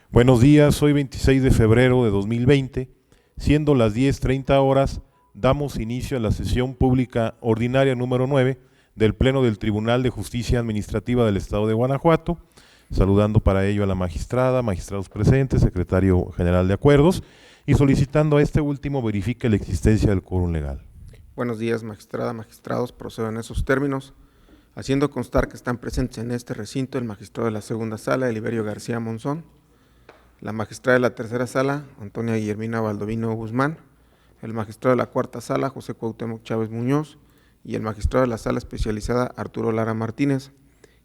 Buenos días, hoy 26 de febrero de 2020, siendo las 10:30 horas, damos inicio a la sesión pública ordinaria número 9 del Pleno del Tribunal de Justicia Administrativa del Estado de Guanajuato, saludando para ello a la magistrada, magistrados presentes, secretario general de acuerdos, y solicitando a este último verifique la existencia del quórum legal. Buenos días, magistrada, magistrados, procedo en esos términos, haciendo constar que están presentes en este recinto el magistrado de la segunda sala, Eliberio García Monzón, la magistrada de la tercera sala, Antonia Guillermina Baldovino Guzmán, el magistrado de la cuarta sala, José Cuauhtémoc Chávez Muñoz, y el magistrado de la sala especializada, Arturo Lara Martínez,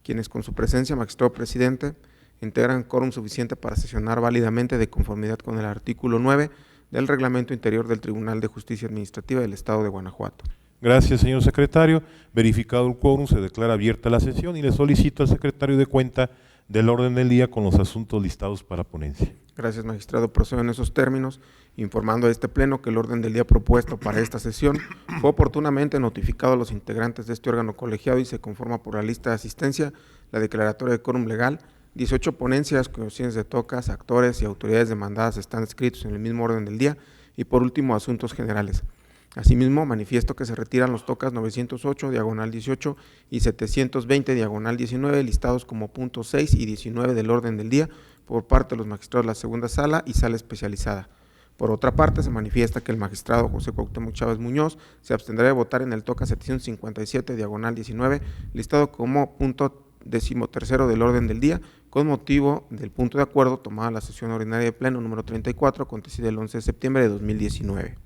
quienes con su presencia, magistrado presidente, integran quórum suficiente para sesionar válidamente de conformidad con el artículo 9 del Reglamento Interior del Tribunal de Justicia Administrativa del Estado de Guanajuato. Gracias, señor secretario. Verificado el quórum, se declara abierta la sesión y le solicito al secretario de cuenta del orden del día con los asuntos listados para ponencia. Gracias, magistrado. Procedo en esos términos, informando a este pleno que el orden del día propuesto para esta sesión fue oportunamente notificado a los integrantes de este órgano colegiado y se conforma por la lista de asistencia, la declaratoria de quórum legal, 18 ponencias cuyos fines de tocas, actores y autoridades demandadas están escritos en el mismo orden del día y por último asuntos generales. Asimismo, manifiesto que se retiran los tocas 908, diagonal 18 y 720, diagonal 19, listados como puntos 6 y 19 del orden del día por parte de los magistrados de la segunda sala y sala especializada. Por otra parte, se manifiesta que el magistrado José Cuauhtémoc Chávez Muñoz se abstendrá de votar en el toca 757, diagonal 19, listado como punto 13º del orden del día, con motivo del punto de acuerdo tomada la sesión ordinaria de pleno número 34, acontecida el 11 de septiembre de 2019.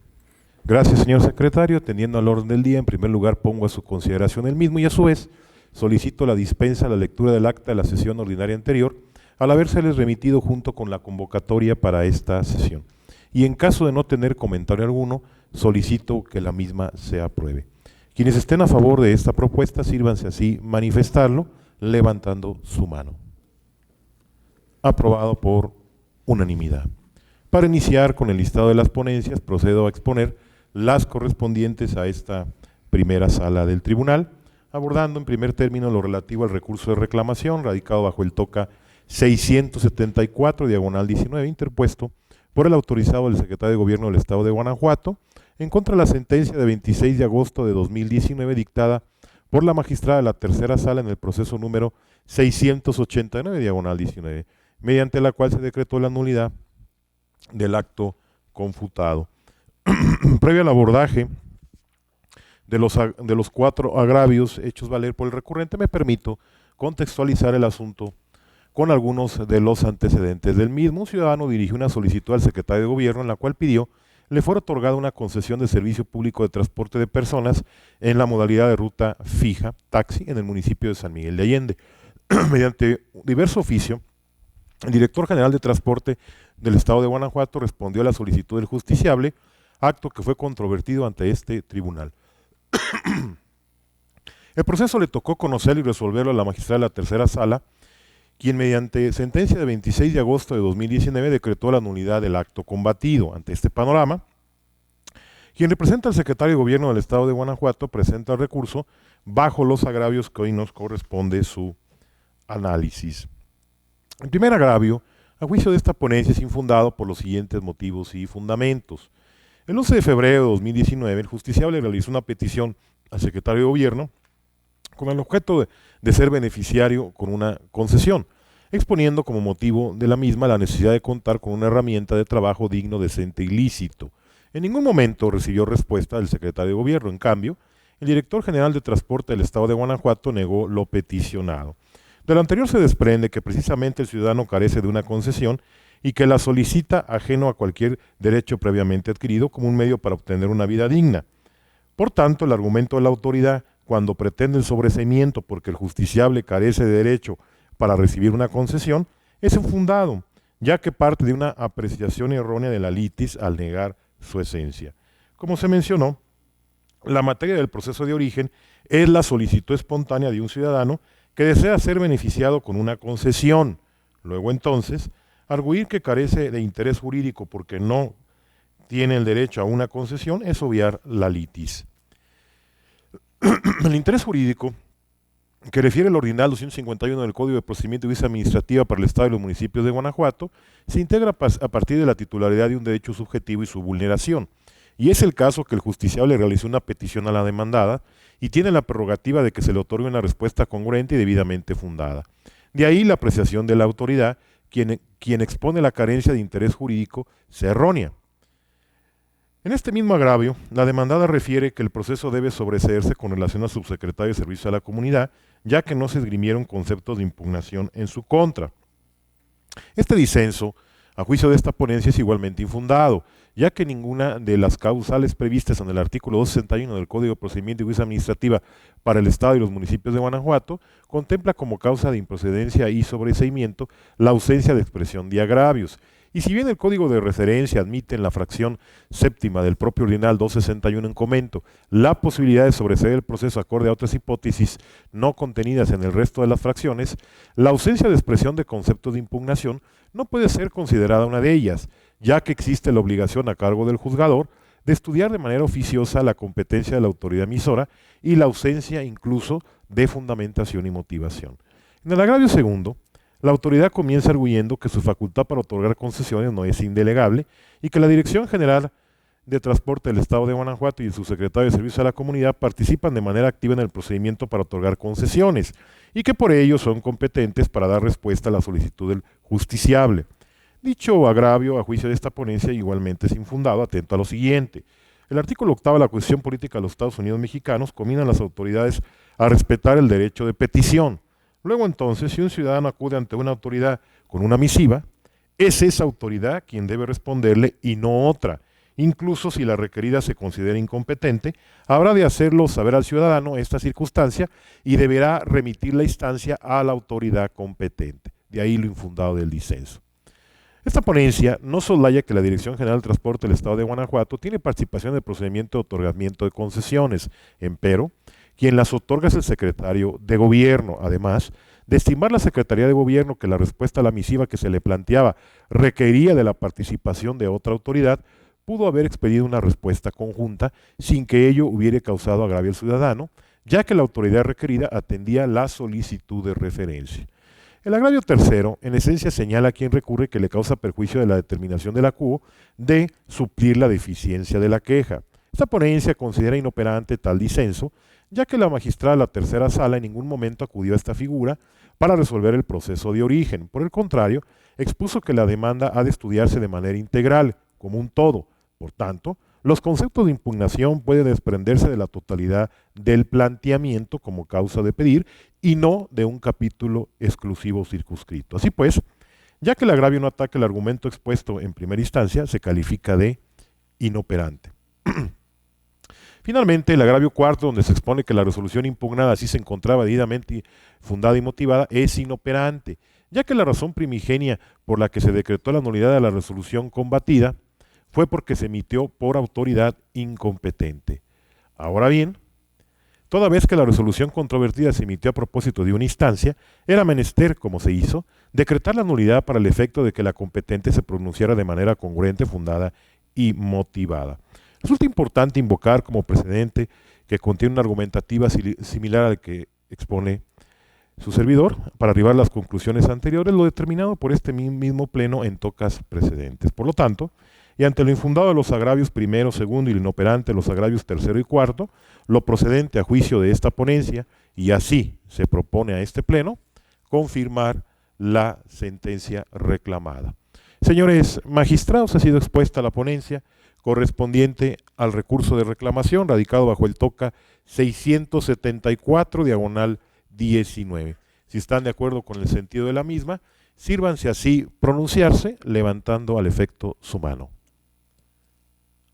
Gracias, señor secretario. Atendiendo al orden del día, en primer lugar pongo a su consideración el mismo y a su vez solicito la dispensa a la lectura del acta de la sesión ordinaria anterior, al habérseles remitido junto con la convocatoria para esta sesión. Y en caso de no tener comentario alguno, solicito que la misma se apruebe. Quienes estén a favor de esta propuesta, sírvanse así manifestarlo, levantando su mano. Aprobado por unanimidad. Para iniciar con el listado de las ponencias, procedo a exponer las correspondientes a esta primera sala del tribunal, abordando en primer término lo relativo al recurso de reclamación radicado bajo el toca 674, diagonal 19, interpuesto por el autorizado del secretario de Gobierno del Estado de Guanajuato, en contra de la sentencia de 26 de agosto de 2019 dictada por la magistrada de la tercera sala en el proceso número 689, diagonal 19, mediante la cual se decretó la nulidad del acto confutado. Previo al abordaje de los 4 agravios hechos valer por el recurrente, me permito contextualizar el asunto con algunos de los antecedentes del mismo. Un ciudadano dirigió una solicitud al secretario de Gobierno en la cual pidió le fuera otorgada una concesión de servicio público de transporte de personas en la modalidad de ruta fija, taxi, en el municipio de San Miguel de Allende. Mediante diverso oficio, el director general de transporte del Estado de Guanajuato respondió a la solicitud del justiciable, acto que fue controvertido ante este tribunal. El proceso le tocó conocer y resolverlo a la magistrada de la tercera sala, quien mediante sentencia de 26 de agosto de 2019 decretó la nulidad del acto combatido. Ante este panorama, quien representa al secretario de Gobierno del Estado de Guanajuato presenta el recurso bajo los agravios que hoy nos corresponde su análisis. El primer agravio, a juicio de esta ponencia, es infundado por los siguientes motivos y fundamentos. El 11 de febrero de 2019, el justiciable realizó una petición al secretario de Gobierno con el objeto de ser beneficiario con una concesión, exponiendo como motivo de la misma la necesidad de contar con una herramienta de trabajo digno, decente y lícito. En ningún momento recibió respuesta del secretario de Gobierno. En cambio, el director general de Transporte del Estado de Guanajuato negó lo peticionado. De lo anterior se desprende que precisamente el ciudadano carece de una concesión y que la solicita ajeno a cualquier derecho previamente adquirido como un medio para obtener una vida digna. Por tanto, el argumento de la autoridad, cuando pretende el sobreseimiento porque el justiciable carece de derecho para recibir una concesión, es infundado, ya que parte de una apreciación errónea de la litis al negar su esencia. Como se mencionó, la materia del proceso de origen es la solicitud espontánea de un ciudadano que desea ser beneficiado con una concesión. Luego entonces, arguir que carece de interés jurídico porque no tiene el derecho a una concesión es obviar la litis. El interés jurídico que refiere al ordinal 251 del Código de Procedimiento y Justicia Administrativa para el Estado y los municipios de Guanajuato, se integra a partir de la titularidad de un derecho subjetivo y su vulneración. Y es el caso que el justiciable realizó una petición a la demandada y tiene la prerrogativa de que se le otorgue una respuesta congruente y debidamente fundada. De ahí la apreciación de la autoridad, quien expone la carencia de interés jurídico, sea errónea. En este mismo agravio, la demandada refiere que el proceso debe sobreseerse con relación al subsecretario de Servicio a la Comunidad, ya que no se esgrimieron conceptos de impugnación en su contra. Este disenso, a juicio de esta ponencia, es igualmente infundado, ya que ninguna de las causales previstas en el artículo 261 del Código de Procedimiento y Justicia Administrativa para el Estado y los municipios de Guanajuato contempla como causa de improcedencia y sobreseimiento la ausencia de expresión de agravios. Y si bien el código de referencia admite en la fracción séptima del propio ordinal 261 en comento la posibilidad de sobreseer el proceso acorde a otras hipótesis no contenidas en el resto de las fracciones, la ausencia de expresión de conceptos de impugnación no puede ser considerada una de ellas, ya que existe la obligación a cargo del juzgador de estudiar de manera oficiosa la competencia de la autoridad emisora y la ausencia incluso de fundamentación y motivación. En el agravio segundo, la autoridad comienza arguyendo que su facultad para otorgar concesiones no es indelegable y que la Dirección General de Transporte del Estado de Guanajuato y el subsecretario de Servicio a la Comunidad participan de manera activa en el procedimiento para otorgar concesiones y que por ello son competentes para dar respuesta a la solicitud del justiciable. Dicho agravio, a juicio de esta ponencia, igualmente es infundado, atento a lo siguiente. El artículo 8 de la Constitución Política de los Estados Unidos Mexicanos combina a las autoridades a respetar el derecho de petición. Luego entonces, si un ciudadano acude ante una autoridad con una misiva, es esa autoridad quien debe responderle y no otra. Incluso si la requerida se considera incompetente, habrá de hacerlo saber al ciudadano esta circunstancia y deberá remitir la instancia a la autoridad competente. De ahí lo infundado del disenso. Esta ponencia no soslaya que la Dirección General de Transporte del Estado de Guanajuato tiene participación en el procedimiento de otorgamiento de concesiones, empero, quien las otorga es el secretario de Gobierno. Además, de estimar la Secretaría de Gobierno que la respuesta a la misiva que se le planteaba requería de la participación de otra autoridad, pudo haber expedido una respuesta conjunta sin que ello hubiera causado agravio al ciudadano, ya que la autoridad requerida atendía la solicitud de referencia. El agravio tercero, en esencia, señala a quien recurre que le causa perjuicio de la determinación del acuo de suplir la deficiencia de la queja. Esta ponencia considera inoperante tal disenso, ya que la magistrada de la tercera sala en ningún momento acudió a esta figura para resolver el proceso de origen. Por el contrario, expuso que la demanda ha de estudiarse de manera integral, como un todo. Por tanto, los conceptos de impugnación pueden desprenderse de la totalidad del planteamiento como causa de pedir y no de un capítulo exclusivo circunscrito. Así pues, ya que el agravio no ataca el argumento expuesto en primera instancia, se califica de inoperante. Finalmente, el agravio cuarto, donde se expone que la resolución impugnada así se encontraba debidamente fundada y motivada, es inoperante, ya que la razón primigenia por la que se decretó la nulidad de la resolución combatida fue porque se emitió por autoridad incompetente. Ahora bien, toda vez que la resolución controvertida se emitió a propósito de una instancia, era menester, como se hizo, decretar la nulidad para el efecto de que la competente se pronunciara de manera congruente, fundada y motivada. Resulta importante invocar como precedente que contiene una argumentativa similar al que expone su servidor para arribar a las conclusiones anteriores, lo determinado por este mismo pleno en tocas precedentes. Por lo tanto, y ante lo infundado de los agravios primero, segundo y lo inoperante de los agravios tercero y cuarto, lo procedente a juicio de esta ponencia, y así se propone a este pleno, confirmar la sentencia reclamada. Señores magistrados, ha sido expuesta la ponencia correspondiente al recurso de reclamación radicado bajo el toca 674/19. Si están de acuerdo con el sentido de la misma, sírvanse así pronunciarse levantando al efecto su mano.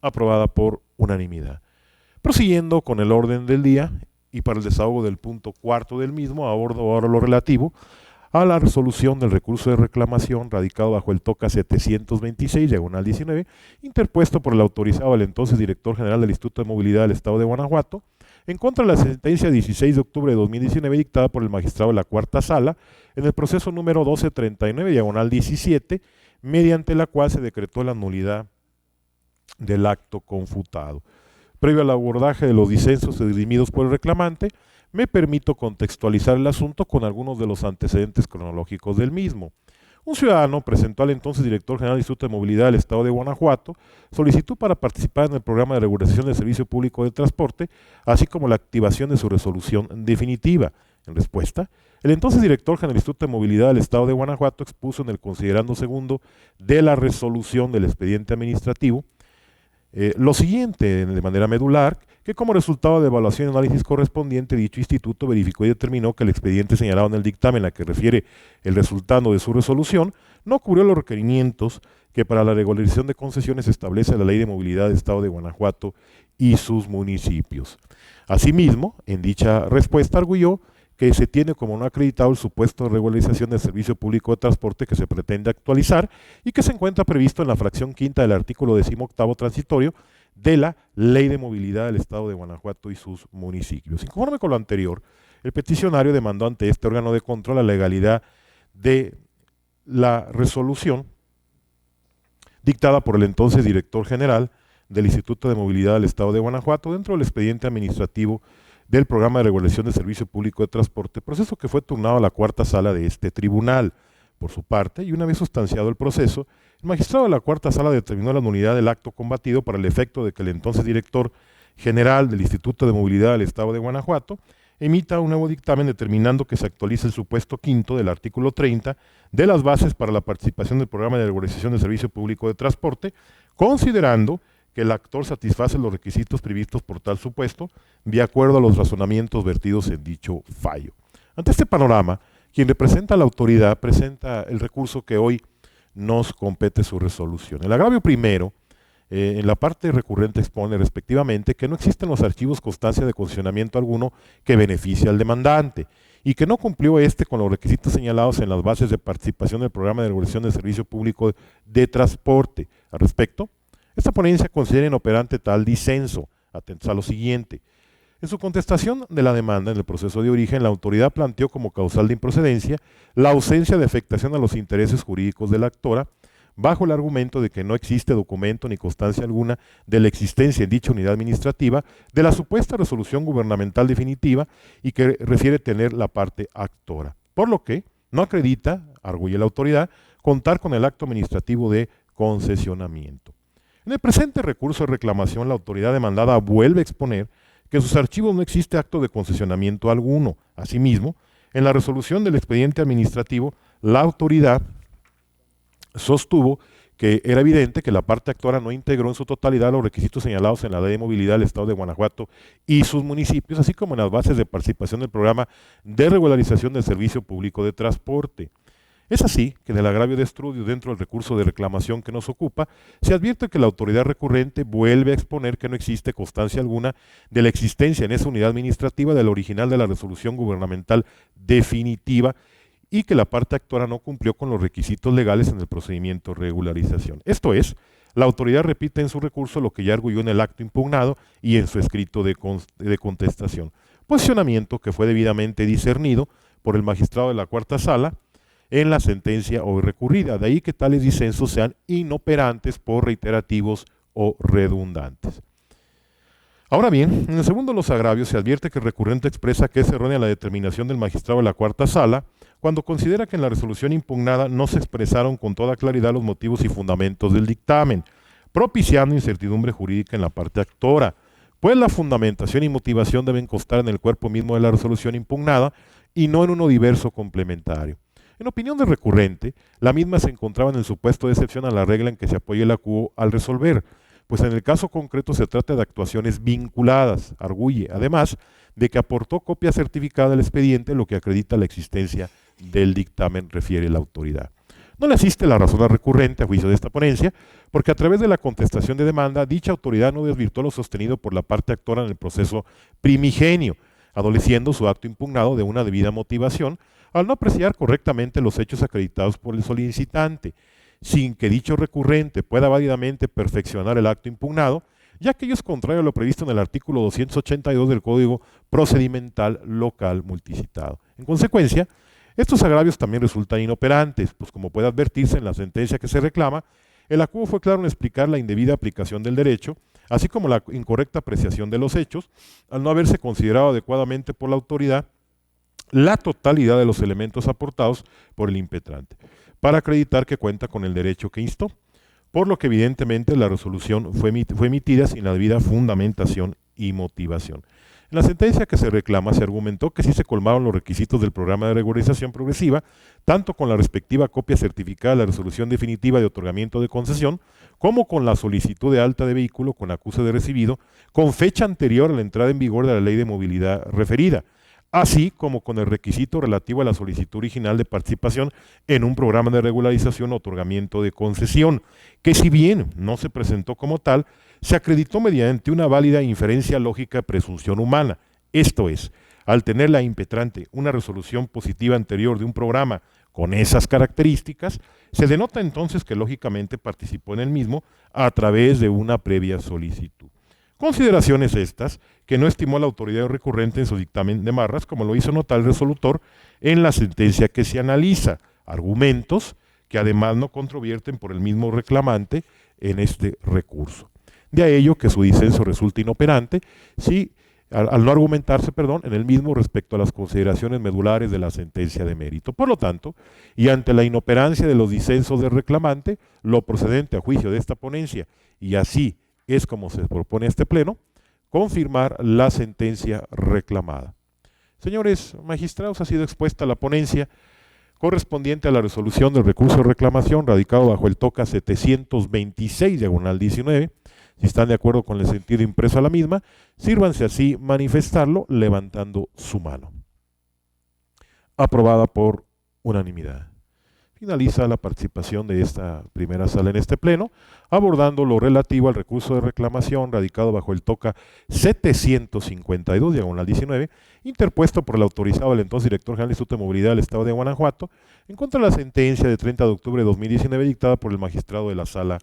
Aprobada por unanimidad. Prosiguiendo con el orden del día y para el desahogo del punto cuarto del mismo, abordo ahora lo relativo a la resolución del recurso de reclamación radicado bajo el toca 726/19, interpuesto por el autorizado del entonces director general del Instituto de Movilidad del Estado de Guanajuato, en contra de la sentencia 16 de octubre de 2019 dictada por el magistrado de la Cuarta Sala en el proceso número 1239/17, mediante la cual se decretó la nulidad del acto confutado. Previo al abordaje de los disensos dirimidos por el reclamante, me permito contextualizar el asunto con algunos de los antecedentes cronológicos del mismo. Un ciudadano presentó al entonces director general del Instituto de Movilidad del Estado de Guanajuato solicitud para participar en el programa de regulación del servicio público de transporte, así como la activación de su resolución definitiva. En respuesta, el entonces director general del Instituto de Movilidad del Estado de Guanajuato expuso en el considerando segundo de la resolución del expediente administrativo lo siguiente de manera medular, que como resultado de evaluación y análisis correspondiente, dicho instituto verificó y determinó que el expediente señalado en el dictamen a que refiere el resultado de su resolución no cubrió los requerimientos que para la regularización de concesiones establece la Ley de Movilidad del Estado de Guanajuato y sus municipios. Asimismo, en dicha respuesta arguyó que se tiene como no acreditado el supuesto de regularización del servicio público de transporte que se pretende actualizar y que se encuentra previsto en la fracción quinta del artículo 18º transitorio de la Ley de Movilidad del Estado de Guanajuato y sus municipios. Y conforme con lo anterior, el peticionario demandó ante este órgano de control la legalidad de la resolución dictada por el entonces director general del Instituto de Movilidad del Estado de Guanajuato dentro del expediente administrativo del Programa de Regulación del Servicio Público de Transporte, proceso que fue turnado a la cuarta sala de este tribunal. Por su parte, y una vez sustanciado el proceso, el magistrado de la cuarta sala determinó la nulidad del acto combatido para el efecto de que el entonces director general del Instituto de Movilidad del Estado de Guanajuato emita un nuevo dictamen determinando que se actualice el supuesto quinto del artículo 30 de las bases para la participación del Programa de Regulación del Servicio Público de Transporte, considerando que el actor satisface los requisitos previstos por tal supuesto, de acuerdo a los razonamientos vertidos en dicho fallo. Ante este panorama, quien representa a la autoridad presenta el recurso que hoy nos compete su resolución. El agravio primero, en la parte recurrente expone respectivamente que no existen los archivos constancia de concesionamiento alguno que beneficie al demandante y que no cumplió con los requisitos señalados en las bases de participación del Programa de Regulación del Servicio Público de Transporte. Al respecto, esta ponencia considera inoperante tal disenso. Atentos a lo siguiente. En su contestación de la demanda en el proceso de origen, la autoridad planteó como causal de improcedencia la ausencia de afectación a los intereses jurídicos de la actora, bajo el argumento de que no existe documento ni constancia alguna de la existencia en dicha unidad administrativa de la supuesta resolución gubernamental definitiva y que refiere tener la parte actora. Por lo que no acredita, arguye la autoridad, contar con el acto administrativo de concesionamiento. En el presente recurso de reclamación, la autoridad demandada vuelve a exponer que en sus archivos no existe acto de concesionamiento alguno. Asimismo, en la resolución del expediente administrativo, la autoridad sostuvo que era evidente que la parte actora no integró en su totalidad los requisitos señalados en la Ley de Movilidad del Estado de Guanajuato y sus municipios, así como en las bases de participación del Programa de Regularización del Servicio Público de Transporte. Es así que en el agravio de estudio dentro del recurso de reclamación que nos ocupa, se advierte que la autoridad recurrente vuelve a exponer que no existe constancia alguna de la existencia en esa unidad administrativa del original de la resolución gubernamental definitiva y que la parte actora no cumplió con los requisitos legales en el procedimiento de regularización. Esto es, la autoridad repite en su recurso lo que ya arguyó en el acto impugnado y en su escrito de contestación. Posicionamiento que fue debidamente discernido por el magistrado de la cuarta sala en la sentencia hoy recurrida. De ahí que tales disensos sean inoperantes por reiterativos o redundantes. Ahora bien, en el segundo de los agravios se advierte que el recurrente expresa que es errónea la determinación del magistrado de la cuarta sala cuando considera que en la resolución impugnada no se expresaron con toda claridad los motivos y fundamentos del dictamen, propiciando incertidumbre jurídica en la parte actora, pues la fundamentación y motivación deben constar en el cuerpo mismo de la resolución impugnada y no en uno diverso complementario. En opinión del recurrente, la misma se encontraba en el supuesto de excepción a la regla en que se apoya el acuo al resolver, pues en el caso concreto se trata de actuaciones vinculadas, arguye, además de que aportó copia certificada del expediente, lo que acredita la existencia del dictamen, refiere la autoridad. No le asiste la razón al recurrente a juicio de esta ponencia, porque a través de la contestación de demanda, dicha autoridad no desvirtuó lo sostenido por la parte actora en el proceso primigenio, adoleciendo su acto impugnado de una debida motivación, al no apreciar correctamente los hechos acreditados por el solicitante, sin que dicho recurrente pueda válidamente perfeccionar el acto impugnado, ya que ello es contrario a lo previsto en el artículo 282 del Código Procedimental Local Multicitado. En consecuencia, estos agravios también resultan inoperantes, pues como puede advertirse en la sentencia que se reclama, el acuo fue claro en explicar la indebida aplicación del derecho así como la incorrecta apreciación de los hechos, al no haberse considerado adecuadamente por la autoridad la totalidad de los elementos aportados por el impetrante, para acreditar que cuenta con el derecho que instó, por lo que evidentemente la resolución fue emitida sin la debida fundamentación y motivación. En la sentencia que se reclama se argumentó que sí se colmaron los requisitos del programa de regularización progresiva, tanto con la respectiva copia certificada de la resolución definitiva de otorgamiento de concesión, como con la solicitud de alta de vehículo con acuse de recibido, con fecha anterior a la entrada en vigor de la ley de movilidad referida, así como con el requisito relativo a la solicitud original de participación en un programa de regularización o otorgamiento de concesión, que si bien no se presentó como tal, se acreditó mediante una válida inferencia lógica de presunción humana. Esto es, al tener la impetrante una resolución positiva anterior de un programa con esas características, se denota entonces que lógicamente participó en el mismo a través de una previa solicitud. Consideraciones estas que no estimó la autoridad recurrente en su dictamen de Marras, como lo hizo notar el resolutor en la sentencia que se analiza, argumentos que además no controvierten por el mismo reclamante en este recurso. De a ello que su disenso resulta inoperante si, al no argumentarse, en el mismo respecto a las consideraciones medulares de la sentencia de mérito. Por lo tanto, y ante la inoperancia de los disensos del reclamante, lo procedente a juicio de esta ponencia, y así es como se propone este pleno, confirmar la sentencia reclamada. Señores magistrados, ha sido expuesta la ponencia correspondiente a la resolución del recurso de reclamación radicado bajo el TOCA 726/19. Si están de acuerdo con el sentido impreso a la misma, sírvanse así manifestarlo levantando su mano. Aprobada por unanimidad. Finaliza la participación de esta primera sala en este pleno, abordando lo relativo al recurso de reclamación radicado bajo el TOCA 752/19, interpuesto por el autorizado del entonces director general del Instituto de Movilidad del Estado de Guanajuato, en contra de la sentencia de 30 de octubre de 2019 dictada por el magistrado de la sala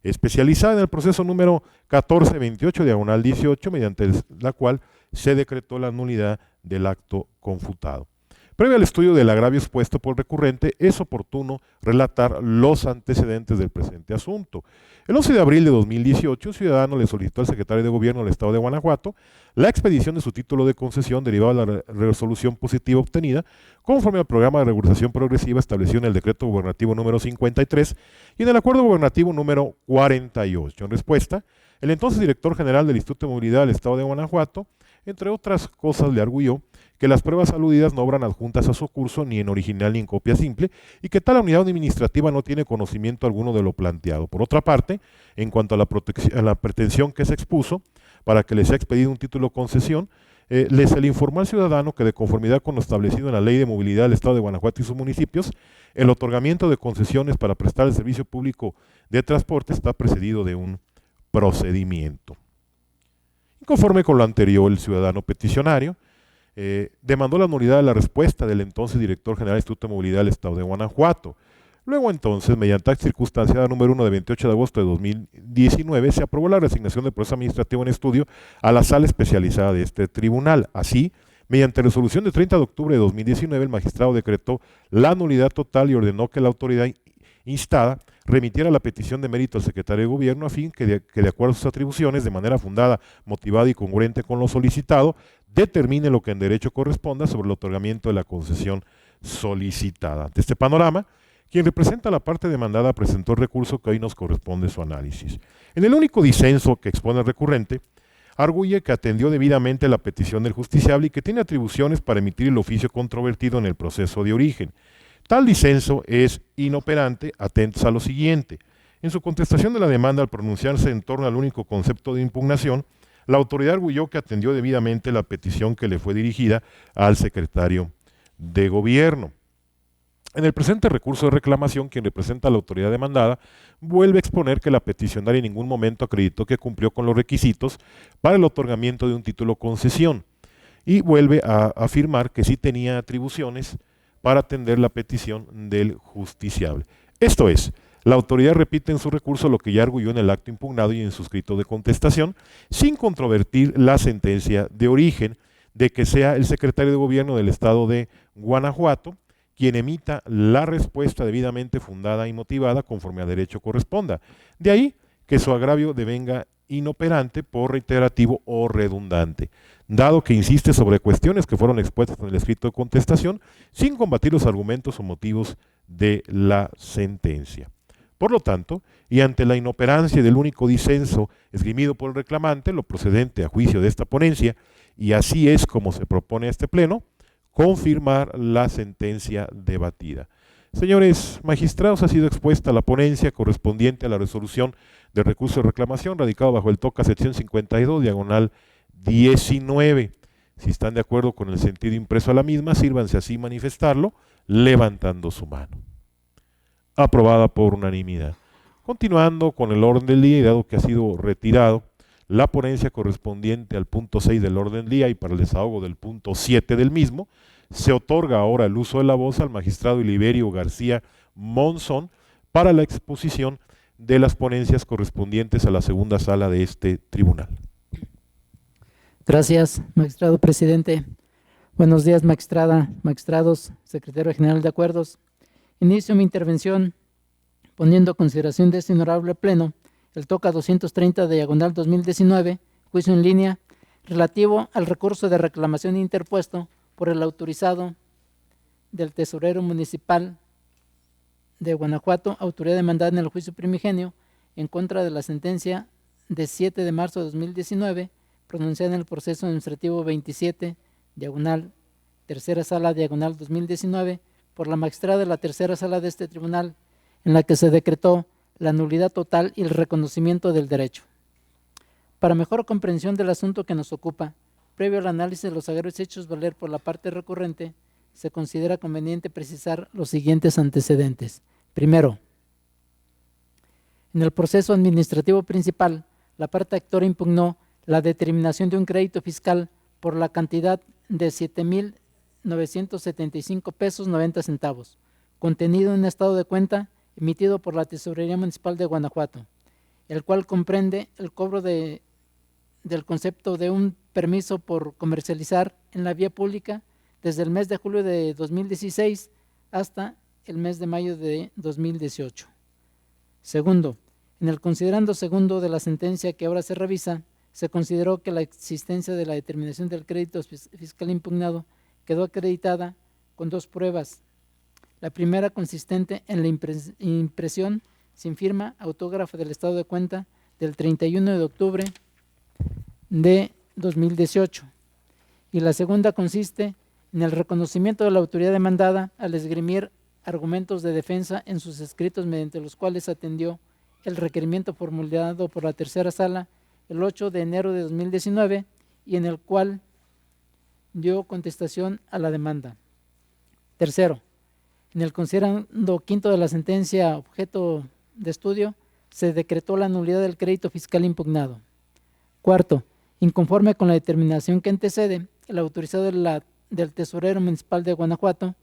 especializada en el proceso número 1428/18, mediante la cual se decretó la nulidad del acto confutado. Previo al estudio del agravio expuesto por el recurrente, es oportuno relatar los antecedentes del presente asunto. El 11 de abril de 2018, un ciudadano le solicitó al secretario de Gobierno del Estado de Guanajuato la expedición de su título de concesión derivado de la resolución positiva obtenida conforme al programa de regularización progresiva establecido en el decreto gubernativo número 53 y en el acuerdo gubernativo número 48. En respuesta, el entonces director general del Instituto de Movilidad del Estado de Guanajuato, entre otras cosas, le arguyó que las pruebas aludidas no obran adjuntas a su curso ni en original ni en copia simple y que tal unidad administrativa no tiene conocimiento alguno de lo planteado. Por otra parte, en cuanto a la pretensión que se expuso para que le sea expedido un título de concesión, se le informó al ciudadano que de conformidad con lo establecido en la Ley de Movilidad del Estado de Guanajuato y sus municipios, el otorgamiento de concesiones para prestar el servicio público de transporte está precedido de un procedimiento. Conforme con lo anterior, el ciudadano peticionario demandó la nulidad de la respuesta del entonces director general del Instituto de Movilidad del Estado de Guanajuato. Luego entonces, mediante acta circunstanciada número 1 de 28 de agosto de 2019, se aprobó la resignación del proceso administrativo en estudio a la sala especializada de este tribunal. Así, mediante resolución de 30 de octubre de 2019, el magistrado decretó la nulidad total y ordenó que la autoridad instada remitiera la petición de mérito al secretario de Gobierno a fin que de acuerdo a sus atribuciones, de manera fundada, motivada y congruente con lo solicitado, determine lo que en derecho corresponda sobre el otorgamiento de la concesión solicitada. Ante este panorama, quien representa a la parte demandada presentó el recurso que hoy nos corresponde su análisis. En el único disenso que expone el recurrente, arguye que atendió debidamente la petición del justiciable y que tiene atribuciones para emitir el oficio controvertido en el proceso de origen. Tal disenso es inoperante, atentos a lo siguiente. En su contestación de la demanda, al pronunciarse en torno al único concepto de impugnación, la autoridad arguyó que atendió debidamente la petición que le fue dirigida al secretario de Gobierno. En el presente recurso de reclamación, quien representa a la autoridad demandada, vuelve a exponer que la peticionaria en ningún momento acreditó que cumplió con los requisitos para el otorgamiento de un título concesión y vuelve a afirmar que sí tenía atribuciones para atender la petición del justiciable. Esto es, la autoridad repite en su recurso lo que ya arguyó en el acto impugnado y en su escrito de contestación, sin controvertir la sentencia de origen de que sea el secretario de Gobierno del Estado de Guanajuato quien emita la respuesta debidamente fundada y motivada conforme a derecho corresponda. De ahí que su agravio devenga inoperante por reiterativo o redundante, dado que insiste sobre cuestiones que fueron expuestas en el escrito de contestación sin combatir los argumentos o motivos de la sentencia. Por lo tanto, y ante la inoperancia del único disenso esgrimido por el reclamante, lo procedente a juicio de esta ponencia, y así es como se propone a este pleno, confirmar la sentencia debatida. Señores magistrados, ha sido expuesta la ponencia correspondiente a la resolución de recurso de reclamación radicado bajo el TOCA sección 52, diagonal 19. Si están de acuerdo con el sentido impreso a la misma, sírvanse así manifestarlo, levantando su mano. Aprobada por unanimidad. Continuando con el orden del día, y dado que ha sido retirado la ponencia correspondiente al punto 6 del orden del día y para el desahogo del punto 7 del mismo, se otorga ahora el uso de la voz al magistrado Iliberio García Monzón para la exposición de las ponencias correspondientes a la segunda sala de este tribunal. Gracias, magistrado presidente. Buenos días, magistrada, magistrados, secretario general de acuerdos. Inicio mi intervención poniendo a consideración de este honorable pleno el TOCA 230 diagonal 2019, juicio en línea, relativo al recurso de reclamación interpuesto por el autorizado del tesorero municipal de Guanajuato, autoridad demandada en el juicio primigenio, en contra de la sentencia de 7 de marzo de 2019, pronunciada en el proceso administrativo 27, diagonal, tercera sala, diagonal 2019, por la magistrada de la tercera sala de este tribunal, en la que se decretó la nulidad total y el reconocimiento del derecho. Para mejor comprensión del asunto que nos ocupa, previo al análisis de los agravios hechos valer por la parte recurrente, se considera conveniente precisar los siguientes antecedentes. Primero, en el proceso administrativo principal, la parte actora impugnó la determinación de un crédito fiscal por la cantidad de 7,975 pesos 90 centavos, contenido en un estado de cuenta emitido por la Tesorería Municipal de Guanajuato, el cual comprende el cobro del concepto de un permiso por comercializar en la vía pública desde el mes de julio de 2016 hasta el mes de mayo de 2018. Segundo, en el considerando segundo de la sentencia que ahora se revisa, se consideró que la existencia de la determinación del crédito fiscal impugnado quedó acreditada con dos pruebas. La primera consistente en la impresión sin firma autógrafa del estado de cuenta del 31 de octubre de 2018. Y la segunda consiste en el reconocimiento de la autoridad demandada al esgrimir argumentos de defensa en sus escritos mediante los cuales atendió el requerimiento formulado por la tercera sala el 8 de enero de 2019 y en el cual dio contestación a la demanda. Tercero, en el considerando quinto de la sentencia objeto de estudio, se decretó la nulidad del crédito fiscal impugnado. Cuarto, inconforme con la determinación que antecede, el autorizado del tesorero municipal de Guanajuato,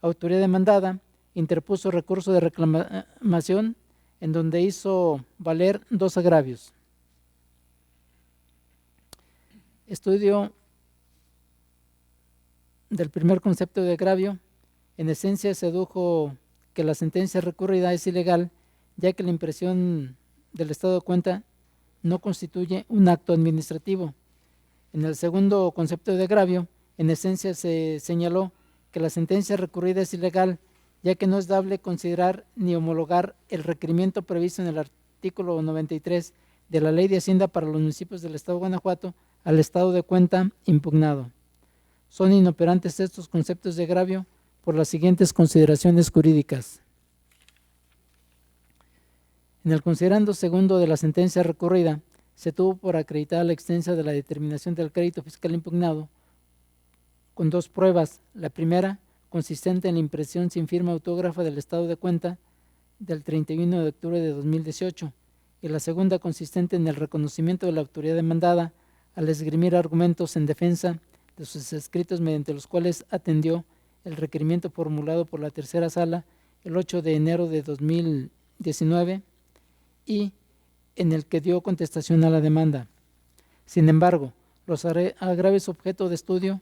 autoridad demandada, interpuso recurso de reclamación en donde hizo valer dos agravios. Estudio del primer concepto de agravio. En esencia se dedujo que la sentencia recurrida es ilegal, ya que la impresión del estado de cuenta no constituye un acto administrativo. En el segundo concepto de agravio, en esencia se señaló que la sentencia recurrida es ilegal, ya que no es dable considerar ni homologar el requerimiento previsto en el artículo 93 de la Ley de Hacienda para los municipios del estado de Guanajuato al estado de cuenta impugnado. Son inoperantes estos conceptos de agravio por las siguientes consideraciones jurídicas. En el considerando segundo de la sentencia recurrida, se tuvo por acreditada la existencia de la determinación del crédito fiscal impugnado con dos pruebas. La primera, consistente en la impresión sin firma autógrafa del estado de cuenta del 31 de octubre de 2018, y la segunda, consistente en el reconocimiento de la autoridad demandada al esgrimir argumentos en defensa de sus escritos mediante los cuales atendió el requerimiento formulado por la tercera sala el 8 de enero de 2019 y en el que dio contestación a la demanda. Sin embargo, los agravios objeto de estudio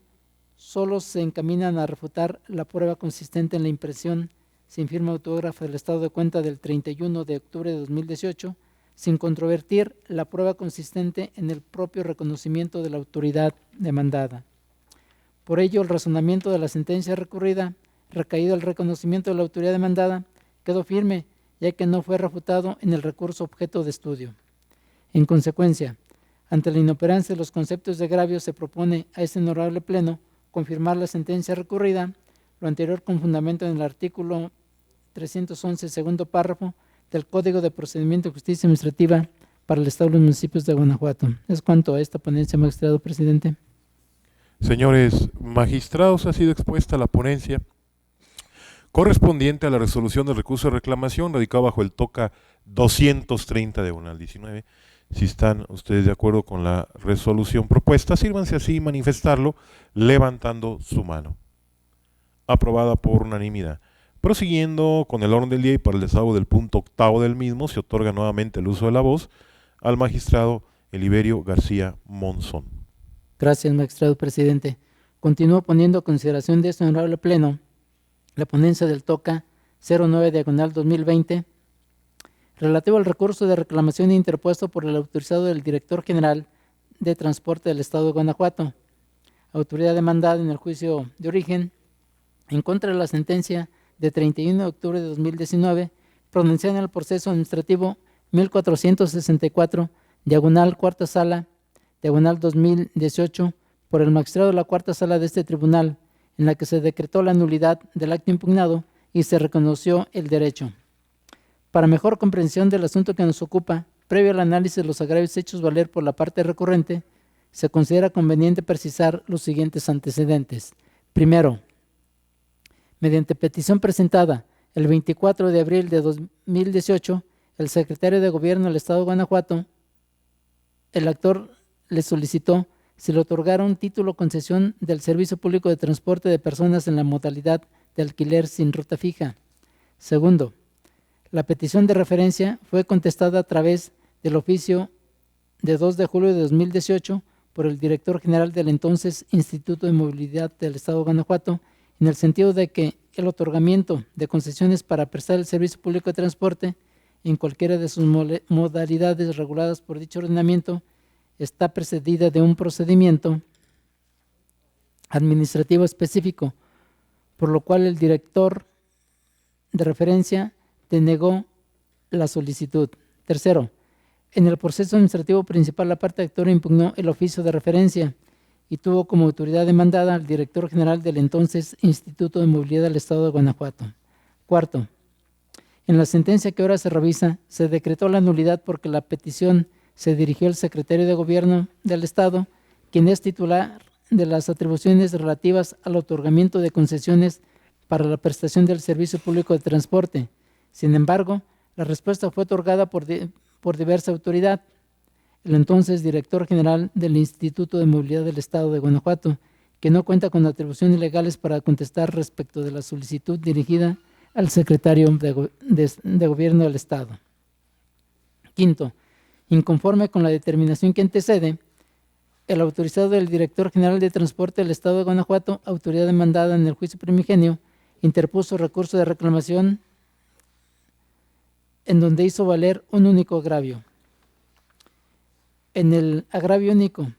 solo se encaminan a refutar la prueba consistente en la impresión sin firma autógrafa del estado de cuenta del 31 de octubre de 2018, sin controvertir la prueba consistente en el propio reconocimiento de la autoridad demandada. Por ello, el razonamiento de la sentencia recurrida, recaído el reconocimiento de la autoridad demandada, quedó firme, ya que no fue refutado en el recurso objeto de estudio. En consecuencia, ante la inoperancia de los conceptos de agravio, se propone a este honorable Pleno confirmar la sentencia recurrida, lo anterior con fundamento en el artículo 311, segundo párrafo, del Código de Procedimiento de Justicia Administrativa para el Estado y los municipios de Guanajuato. Es cuanto a esta ponencia, magistrado presidente. Señores magistrados, ha sido expuesta la ponencia correspondiente a la resolución del recurso de reclamación radicado bajo el TOCA 230 diagonal 19. Si están ustedes de acuerdo con la resolución propuesta, sírvanse así manifestarlo levantando su mano. Aprobada por unanimidad. Prosiguiendo con el orden del día y para el desahogo del punto octavo del mismo, se otorga nuevamente el uso de la voz al magistrado Eliberio García Monzón. Gracias, magistrado presidente. Continúo poniendo a consideración de este honorable Pleno la ponencia del TOCA 09 diagonal 2020 relativo al recurso de reclamación interpuesto por el autorizado del Director General de Transporte del Estado de Guanajuato, autoridad demandada en el juicio de origen, en contra de la sentencia de 31 de octubre de 2019, pronunciada en el proceso administrativo 1464, diagonal cuarta sala, diagonal 2018, por el magistrado de la cuarta sala de este tribunal, en la que se decretó la nulidad del acto impugnado y se reconoció el derecho. Para mejor comprensión del asunto que nos ocupa, previo al análisis de los agravios hechos valer por la parte recurrente, se considera conveniente precisar los siguientes antecedentes. Primero, mediante petición presentada el 24 de abril de 2018, el secretario de Gobierno del Estado de Guanajuato, el actor le solicitó si le otorgara un título concesión del Servicio Público de Transporte de Personas en la modalidad de alquiler sin ruta fija. Segundo, la petición de referencia fue contestada a través del oficio de 2 de julio de 2018 por el director general del entonces Instituto de Movilidad del Estado de Guanajuato, en el sentido de que el otorgamiento de concesiones para prestar el servicio público de transporte en cualquiera de sus modalidades reguladas por dicho ordenamiento está precedida de un procedimiento administrativo específico, por lo cual el director de referencia denegó la solicitud. Tercero, en el proceso administrativo principal, la parte actora impugnó el oficio de referencia y tuvo como autoridad demandada al director general del entonces Instituto de Movilidad del Estado de Guanajuato. Cuarto, en la sentencia que ahora se revisa, se decretó la nulidad porque la petición se dirigió al secretario de Gobierno del Estado, quien es titular de las atribuciones relativas al otorgamiento de concesiones para la prestación del servicio público de transporte. Sin embargo, la respuesta fue otorgada por diversa autoridad. El entonces director general del Instituto de Movilidad del Estado de Guanajuato, que no cuenta con atribuciones legales para contestar respecto de la solicitud dirigida al secretario de Gobierno del Estado. Quinto, inconforme con la determinación que antecede, el autorizado del Director General de Transporte del Estado de Guanajuato, autoridad demandada en el juicio primigenio, interpuso recurso de reclamación en donde hizo valer un único agravio. En el agravio único,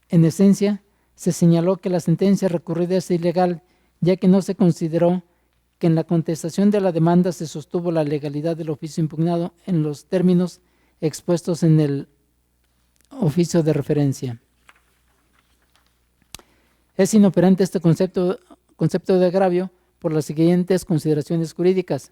en esencia, se señaló que la sentencia recurrida es ilegal, ya que no se consideró que en la contestación de la demanda se sostuvo la legalidad del oficio impugnado en los términos expuestos en el oficio de referencia. Es inoperante este concepto de agravio por las siguientes consideraciones jurídicas.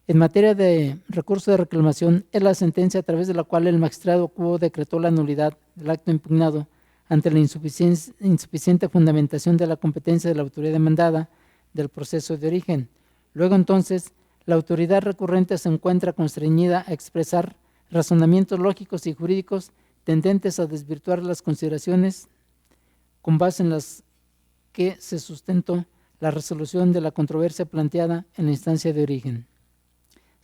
En materia de recurso de reclamación, es la sentencia a través de la cual el magistrado quo decretó la nulidad del acto impugnado ante la insuficiente fundamentación de la competencia de la autoridad demandada del proceso de origen. Luego, entonces, la autoridad recurrente se encuentra constreñida a expresar razonamientos lógicos y jurídicos tendentes a desvirtuar las consideraciones con base en las que se sustentó la resolución de la controversia planteada en la instancia de origen.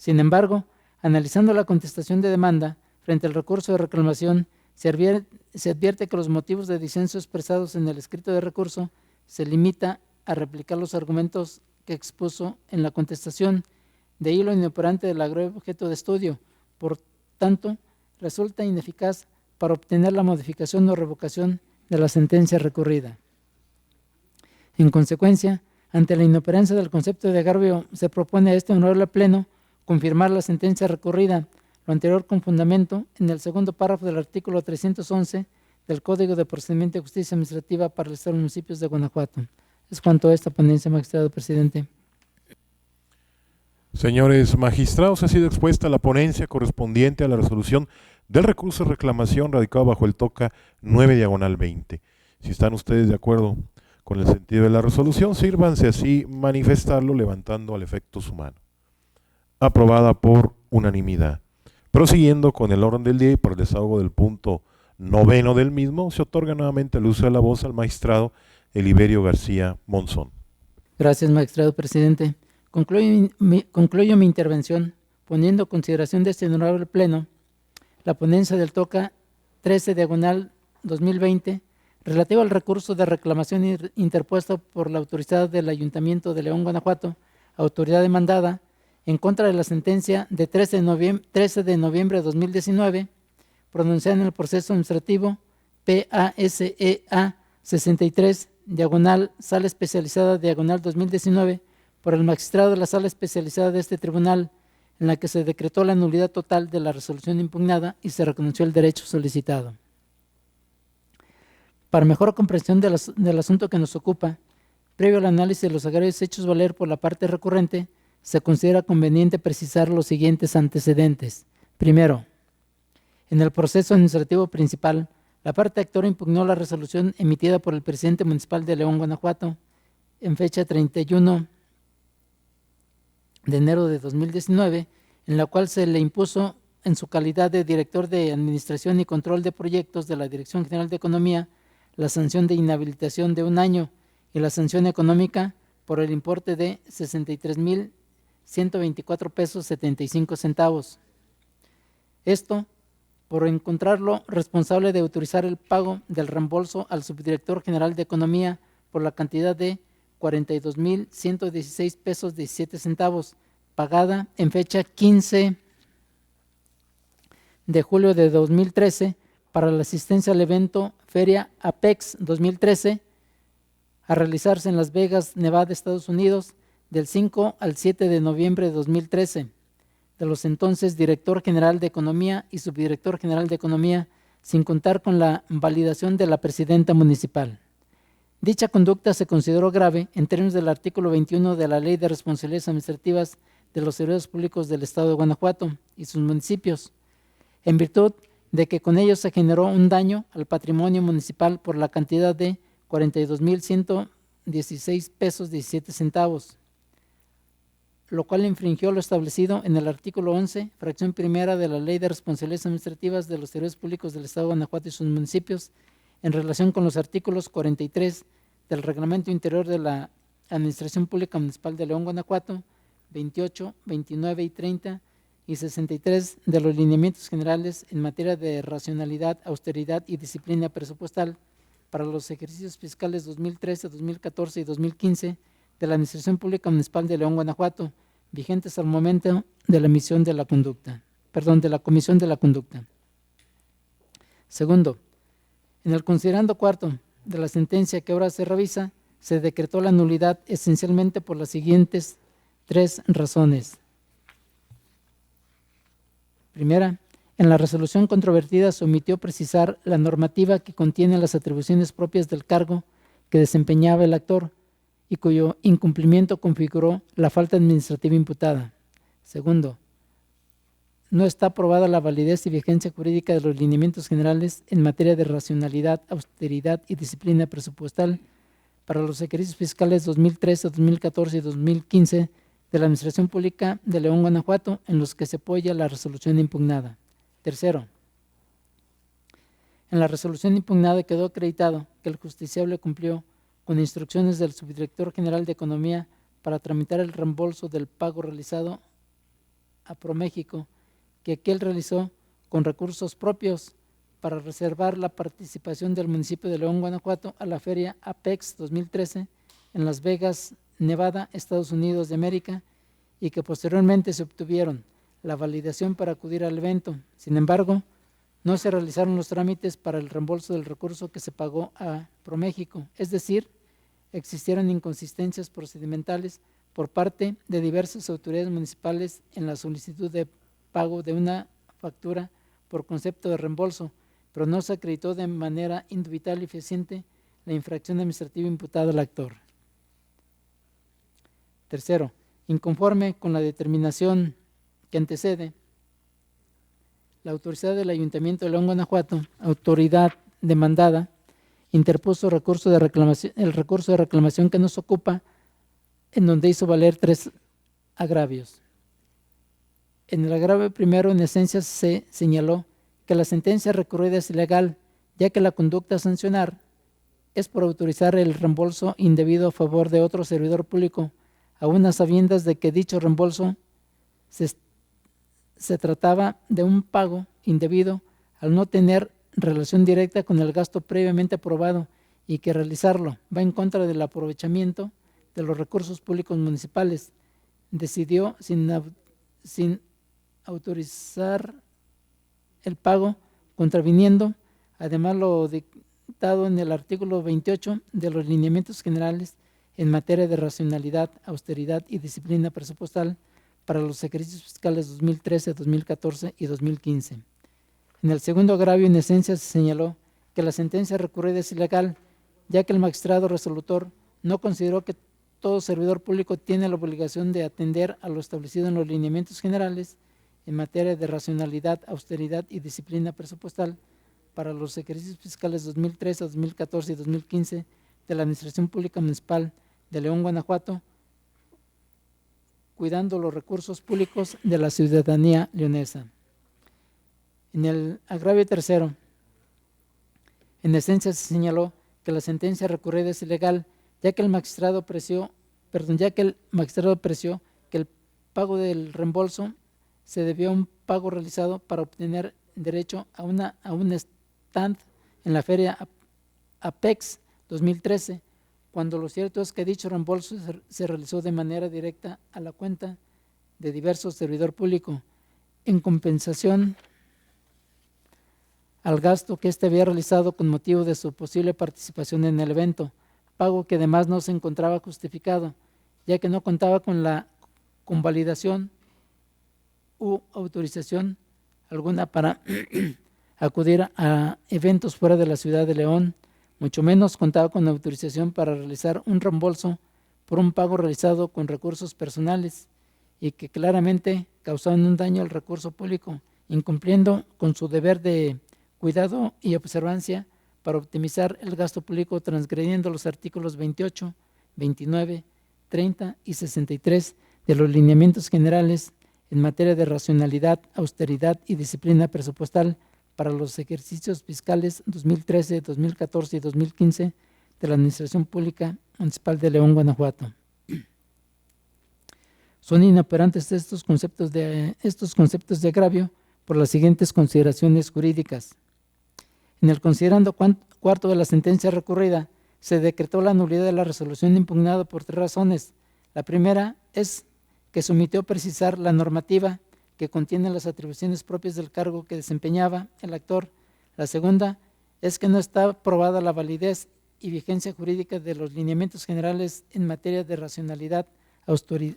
Sin embargo, analizando la contestación de demanda frente al recurso de reclamación, se advierte que los motivos de disenso expresados en el escrito de recurso se limita a replicar los argumentos que expuso en la contestación, de ahí lo inoperante del agravio objeto de estudio, por tanto, resulta ineficaz para obtener la modificación o revocación de la sentencia recurrida. En consecuencia, ante la inoperancia del concepto de agravio, se propone a este honorable Pleno confirmar la sentencia recurrida, lo anterior con fundamento en el segundo párrafo del artículo 311 del Código de Procedimiento de Justicia Administrativa para el Estado y municipios de Guanajuato. Es cuanto a esta ponencia, magistrado presidente. Señores magistrados, ha sido expuesta la ponencia correspondiente a la resolución del recurso de reclamación radicado bajo el TOCA 9/20. Si están ustedes de acuerdo con el sentido de la resolución, sírvanse así manifestarlo levantando al efecto su mano. Aprobada por unanimidad. Prosiguiendo con el orden del día y por el desahogo del punto 9 del mismo, se otorga nuevamente el uso de la voz al magistrado Eliberio García Monzón. Gracias, magistrado presidente. Concluyo mi intervención poniendo en consideración de este honorable Pleno la ponencia del TOCA 13/2020 relativo al recurso de reclamación interpuesto por la autoridad del Ayuntamiento de León, Guanajuato, autoridad demandada, en contra de la sentencia de 13 de noviembre de 2019, pronunciada en el proceso administrativo PASEA 63, Sala Especializada, 2019, por el magistrado de la Sala Especializada de este tribunal, en la que se decretó la nulidad total de la resolución impugnada y se reconoció el derecho solicitado. Para mejor comprensión del asunto que nos ocupa, previo al análisis de los agravios hechos valer por la parte recurrente, se considera conveniente precisar los siguientes antecedentes. Primero, en el proceso administrativo principal, la parte actora impugnó la resolución emitida por el presidente municipal de León, Guanajuato, en fecha 31 de enero de 2019, en la cual se le impuso en su calidad de director de Administración y Control de Proyectos de la Dirección General de Economía la sanción de inhabilitación de 1 año y la sanción económica por el importe de 63,124 pesos 75 centavos. Esto por encontrarlo responsable de autorizar el pago del reembolso al subdirector general de Economía por la cantidad de 42,116 pesos 17 centavos, pagada en fecha 15 de julio de 2013 para la asistencia al evento Feria Apex 2013 a realizarse en Las Vegas, Nevada, Estados Unidos, del 5 al 7 de noviembre de 2013, de los entonces director general de Economía y subdirector general de Economía, sin contar con la validación de la presidenta municipal. Dicha conducta se consideró grave en términos del artículo 21 de la Ley de Responsabilidades Administrativas de los Servidores Públicos del Estado de Guanajuato y sus municipios, en virtud de que con ello se generó un daño al patrimonio municipal por la cantidad de 42,116 pesos 17 centavos, lo cual infringió lo establecido en el artículo 11, fracción primera de la Ley de Responsabilidades Administrativas de los Servidores Públicos del Estado de Guanajuato y sus municipios, en relación con los artículos 43 del Reglamento Interior de la Administración Pública Municipal de León, Guanajuato, 28, 29 y 30 y 63 de los lineamientos generales en materia de racionalidad, austeridad y disciplina presupuestal para los ejercicios fiscales 2013, 2014 y 2015 de la Administración Pública Municipal de León, Guanajuato, vigentes al momento de la emisión de la conducta, de la comisión de la conducta. Segundo, en el considerando cuarto de la sentencia que ahora se revisa, se decretó la nulidad esencialmente por las siguientes 3 razones. Primera, en la resolución controvertida se omitió precisar la normativa que contiene las atribuciones propias del cargo que desempeñaba el actor y cuyo incumplimiento configuró la falta administrativa imputada. Segundo, no está aprobada la validez y vigencia jurídica de los lineamientos generales en materia de racionalidad, austeridad y disciplina presupuestal para los ejercicios fiscales 2013, 2014 y 2015 de la Administración Pública de León, Guanajuato, en los que se apoya la resolución impugnada. Tercero, en la resolución impugnada quedó acreditado que el justiciable cumplió con instrucciones del subdirector general de Economía para tramitar el reembolso del pago realizado a ProMéxico, que aquel realizó con recursos propios para reservar la participación del municipio de León, Guanajuato a la Feria Apex 2013 en Las Vegas, Nevada, Estados Unidos de América, y que posteriormente se obtuvieron la validación para acudir al evento. Sin embargo, no se realizaron los trámites para el reembolso del recurso que se pagó a ProMéxico, es decir, existieron inconsistencias procedimentales por parte de diversas autoridades municipales en la solicitud de pago de una factura por concepto de reembolso, pero no se acreditó de manera indubitable y fehaciente la infracción administrativa imputada al actor. Tercero, inconforme con la determinación que antecede, la autoridad del Ayuntamiento de León, Guanajuato, autoridad demandada, interpuso el recurso de reclamación que nos ocupa, en donde hizo valer 3 agravios. En el agravio primero, en esencia, se señaló que la sentencia recurrida es ilegal, ya que la conducta a sancionar es por autorizar el reembolso indebido a favor de otro servidor público, aun a sabiendas de que dicho reembolso se trataba de un pago indebido al no tener relación directa con el gasto previamente aprobado y que realizarlo va en contra del aprovechamiento de los recursos públicos municipales. Decidió sin autorizar el pago, contraviniendo además lo dictado en el artículo 28 de los lineamientos generales en materia de racionalidad, austeridad y disciplina presupuestal para los ejercicios fiscales 2013, 2014 y 2015. En el segundo agravio, en esencia, se señaló que la sentencia recurrida es ilegal, ya que el magistrado resolutor no consideró que todo servidor público tiene la obligación de atender a lo establecido en los lineamientos generales en materia de racionalidad, austeridad y disciplina presupuestal para los ejercicios fiscales 2013, 2014 y 2015 de la Administración Pública Municipal de León, Guanajuato, cuidando los recursos públicos de la ciudadanía leonesa. En el agravio tercero, en esencia se señaló que la sentencia recurrida es ilegal, ya que el magistrado apreció que el pago del reembolso se debió a un pago realizado para obtener derecho a un stand en la feria Apex 2013, cuando lo cierto es que dicho reembolso se realizó de manera directa a la cuenta de diverso servidor público, en compensación al gasto que éste había realizado con motivo de su posible participación en el evento, pago que además no se encontraba justificado, ya que no contaba con la convalidación u autorización alguna para acudir a eventos fuera de la ciudad de León, mucho menos contaba con autorización para realizar un reembolso por un pago realizado con recursos personales y que claramente causaban un daño al recurso público, incumpliendo con su deber de cuidado y observancia para optimizar el gasto público, transgrediendo los artículos 28, 29, 30 y 63 de los lineamientos generales en materia de racionalidad, austeridad y disciplina presupuestal para los ejercicios fiscales 2013, 2014 y 2015 de la Administración Pública Municipal de León, Guanajuato. Son inoperantes estos conceptos de agravio por las siguientes consideraciones jurídicas. En el considerando cuarto de la sentencia recurrida, se decretó la nulidad de la resolución impugnada por 3 razones. La primera es que se omitió precisar la normativa que contiene las atribuciones propias del cargo que desempeñaba el actor. La segunda es que no está probada la validez y vigencia jurídica de los lineamientos generales en materia de racionalidad,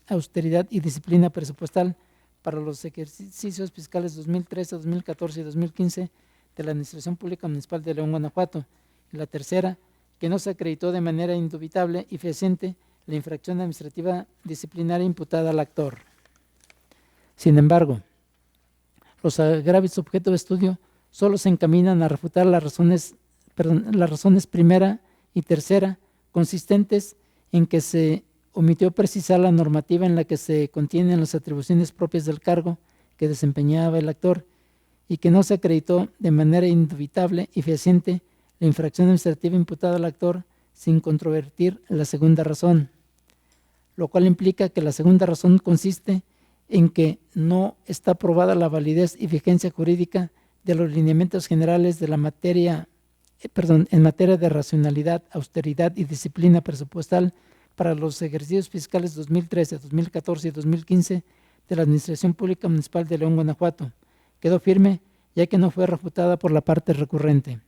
austeridad y disciplina presupuestal para los ejercicios fiscales 2013, 2014 y 2015 de la Administración Pública Municipal de León, Guanajuato. Y la tercera, que no se acreditó de manera indubitable y fehaciente la infracción administrativa disciplinaria imputada al actor. Sin embargo, los agravios objeto de estudio solo se encaminan a refutar las razones primera y tercera, consistentes en que se omitió precisar la normativa en la que se contienen las atribuciones propias del cargo que desempeñaba el actor y que no se acreditó de manera indubitable y fehaciente la infracción administrativa imputada al actor sin controvertir la segunda razón, lo cual implica que la segunda razón consiste en que no está probada la validez y vigencia jurídica de los lineamientos generales de la materia, en materia de racionalidad, austeridad y disciplina presupuestal para los ejercicios fiscales 2013, 2014 y 2015 de la Administración Pública Municipal de León, Guanajuato. Quedó firme ya que no fue refutada por la parte recurrente.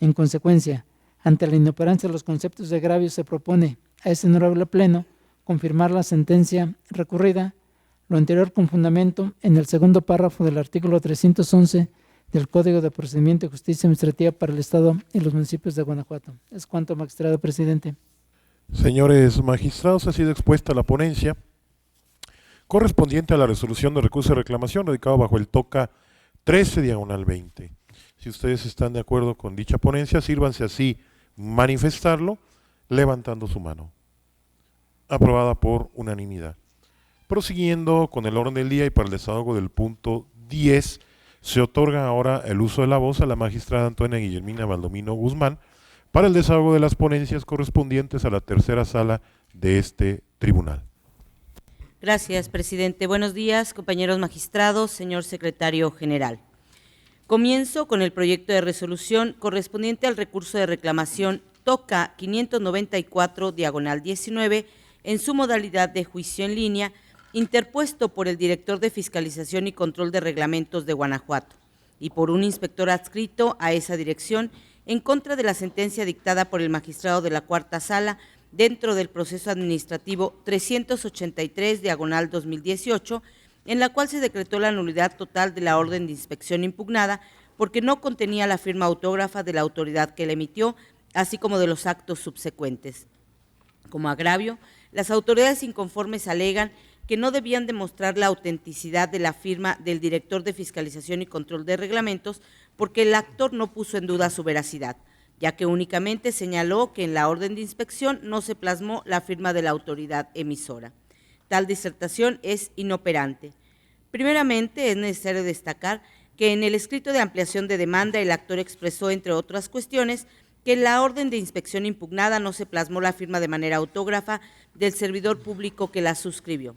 En consecuencia, ante la inoperancia de los conceptos de agravio, se propone a este honorable Pleno confirmar la sentencia recurrida, lo anterior con fundamento en el segundo párrafo del artículo 311 del Código de Procedimiento y Justicia Administrativa para el Estado y los municipios de Guanajuato. Es cuanto, magistrado presidente. Señores magistrados, ha sido expuesta la ponencia correspondiente a la resolución de recurso de reclamación radicado bajo el TOCA 13/20. Si ustedes están de acuerdo con dicha ponencia, sírvanse así manifestarlo levantando su mano. Aprobada por unanimidad. Prosiguiendo con el orden del día y para el desahogo del punto 10, se otorga ahora el uso de la voz a la magistrada Antonia Guillermina Baldomino Guzmán para el desahogo de las ponencias correspondientes a la tercera sala de este tribunal. Gracias, presidente. Buenos días, compañeros magistrados, señor secretario general. Comienzo con el proyecto de resolución correspondiente al recurso de reclamación TOCA 594/19 en su modalidad de juicio en línea, interpuesto por el director de Fiscalización y Control de Reglamentos de Guanajuato y por un inspector adscrito a esa dirección en contra de la sentencia dictada por el magistrado de la Cuarta Sala dentro del proceso administrativo 383/2018, en la cual se decretó la nulidad total de la orden de inspección impugnada porque no contenía la firma autógrafa de la autoridad que la emitió, así como de los actos subsecuentes. Como agravio, las autoridades inconformes alegan que no debían demostrar la autenticidad de la firma del director de Fiscalización y Control de Reglamentos porque el actor no puso en duda su veracidad, ya que únicamente señaló que en la orden de inspección no se plasmó la firma de la autoridad emisora. Tal disertación es inoperante. Primeramente, es necesario destacar que en el escrito de ampliación de demanda el actor expresó, entre otras cuestiones, que en la orden de inspección impugnada no se plasmó la firma de manera autógrafa del servidor público que la suscribió.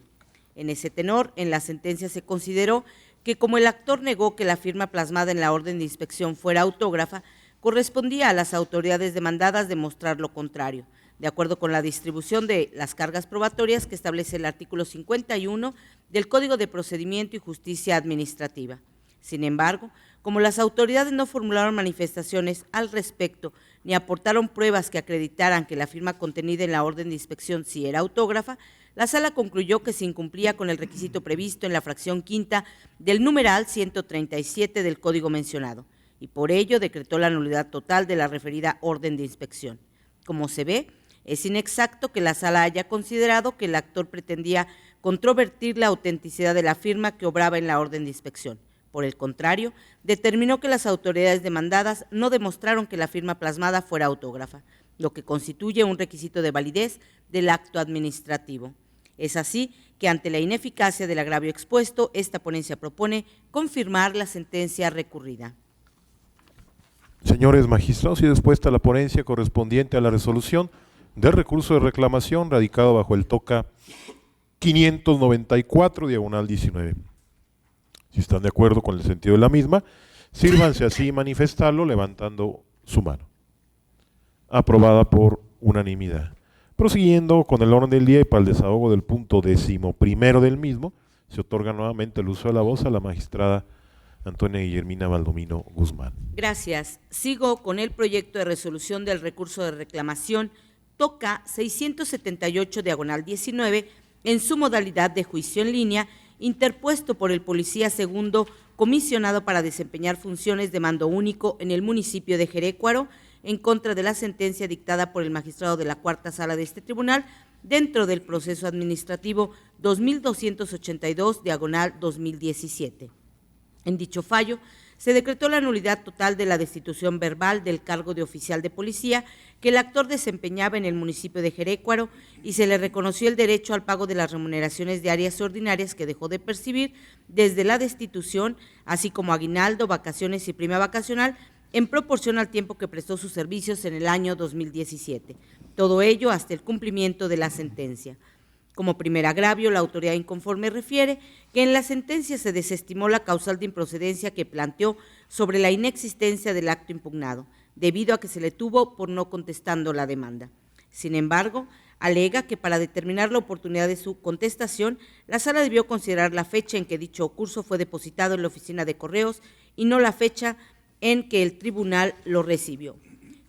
En ese tenor, en la sentencia se consideró que como el actor negó que la firma plasmada en la orden de inspección fuera autógrafa, correspondía a las autoridades demandadas demostrar lo contrario, de acuerdo con la distribución de las cargas probatorias que establece el artículo 51 del Código de Procedimiento y Justicia Administrativa. Sin embargo, como las autoridades no formularon manifestaciones al respecto ni aportaron pruebas que acreditaran que la firma contenida en la orden de inspección sí era autógrafa, la Sala concluyó que se incumplía con el requisito previsto en la fracción quinta del numeral 137 del Código mencionado, y por ello decretó la nulidad total de la referida orden de inspección. Como se ve, es inexacto que la Sala haya considerado que el actor pretendía controvertir la autenticidad de la firma que obraba en la orden de inspección. Por el contrario, determinó que las autoridades demandadas no demostraron que la firma plasmada fuera autógrafa, lo que constituye un requisito de validez del acto administrativo. Es así que ante la ineficacia del agravio expuesto, esta ponencia propone confirmar la sentencia recurrida. Señores magistrados, y dispuesta la ponencia correspondiente a la resolución del recurso de reclamación radicado bajo el TOCA 594/19. Si están de acuerdo con el sentido de la misma, sírvanse así manifestarlo levantando su mano. Aprobada por unanimidad. Prosiguiendo con el orden del día y para el desahogo del punto 11º del mismo, se otorga nuevamente el uso de la voz a la magistrada Antonia Guillermina Baldomino Guzmán. Gracias. Sigo con el proyecto de resolución del recurso de reclamación TOCA 678/19 en su modalidad de juicio en línea, interpuesto por el policía segundo comisionado para desempeñar funciones de mando único en el municipio de Jerécuaro, en contra de la sentencia dictada por el magistrado de la Cuarta Sala de este tribunal, dentro del proceso administrativo 2282/2017. En dicho fallo, se decretó la nulidad total de la destitución verbal del cargo de oficial de policía que el actor desempeñaba en el municipio de Jerécuaro y se le reconoció el derecho al pago de las remuneraciones diarias ordinarias que dejó de percibir desde la destitución, así como aguinaldo, vacaciones y prima vacacional, en proporción al tiempo que prestó sus servicios en el año 2017. Todo ello hasta el cumplimiento de la sentencia. Como primer agravio, la autoridad inconforme refiere que en la sentencia se desestimó la causal de improcedencia que planteó sobre la inexistencia del acto impugnado, debido a que se le tuvo por no contestando la demanda. Sin embargo, Alega que para determinar la oportunidad de su contestación, la sala debió considerar la fecha en que dicho curso fue depositado en la oficina de correos y no la fecha en que el tribunal lo recibió.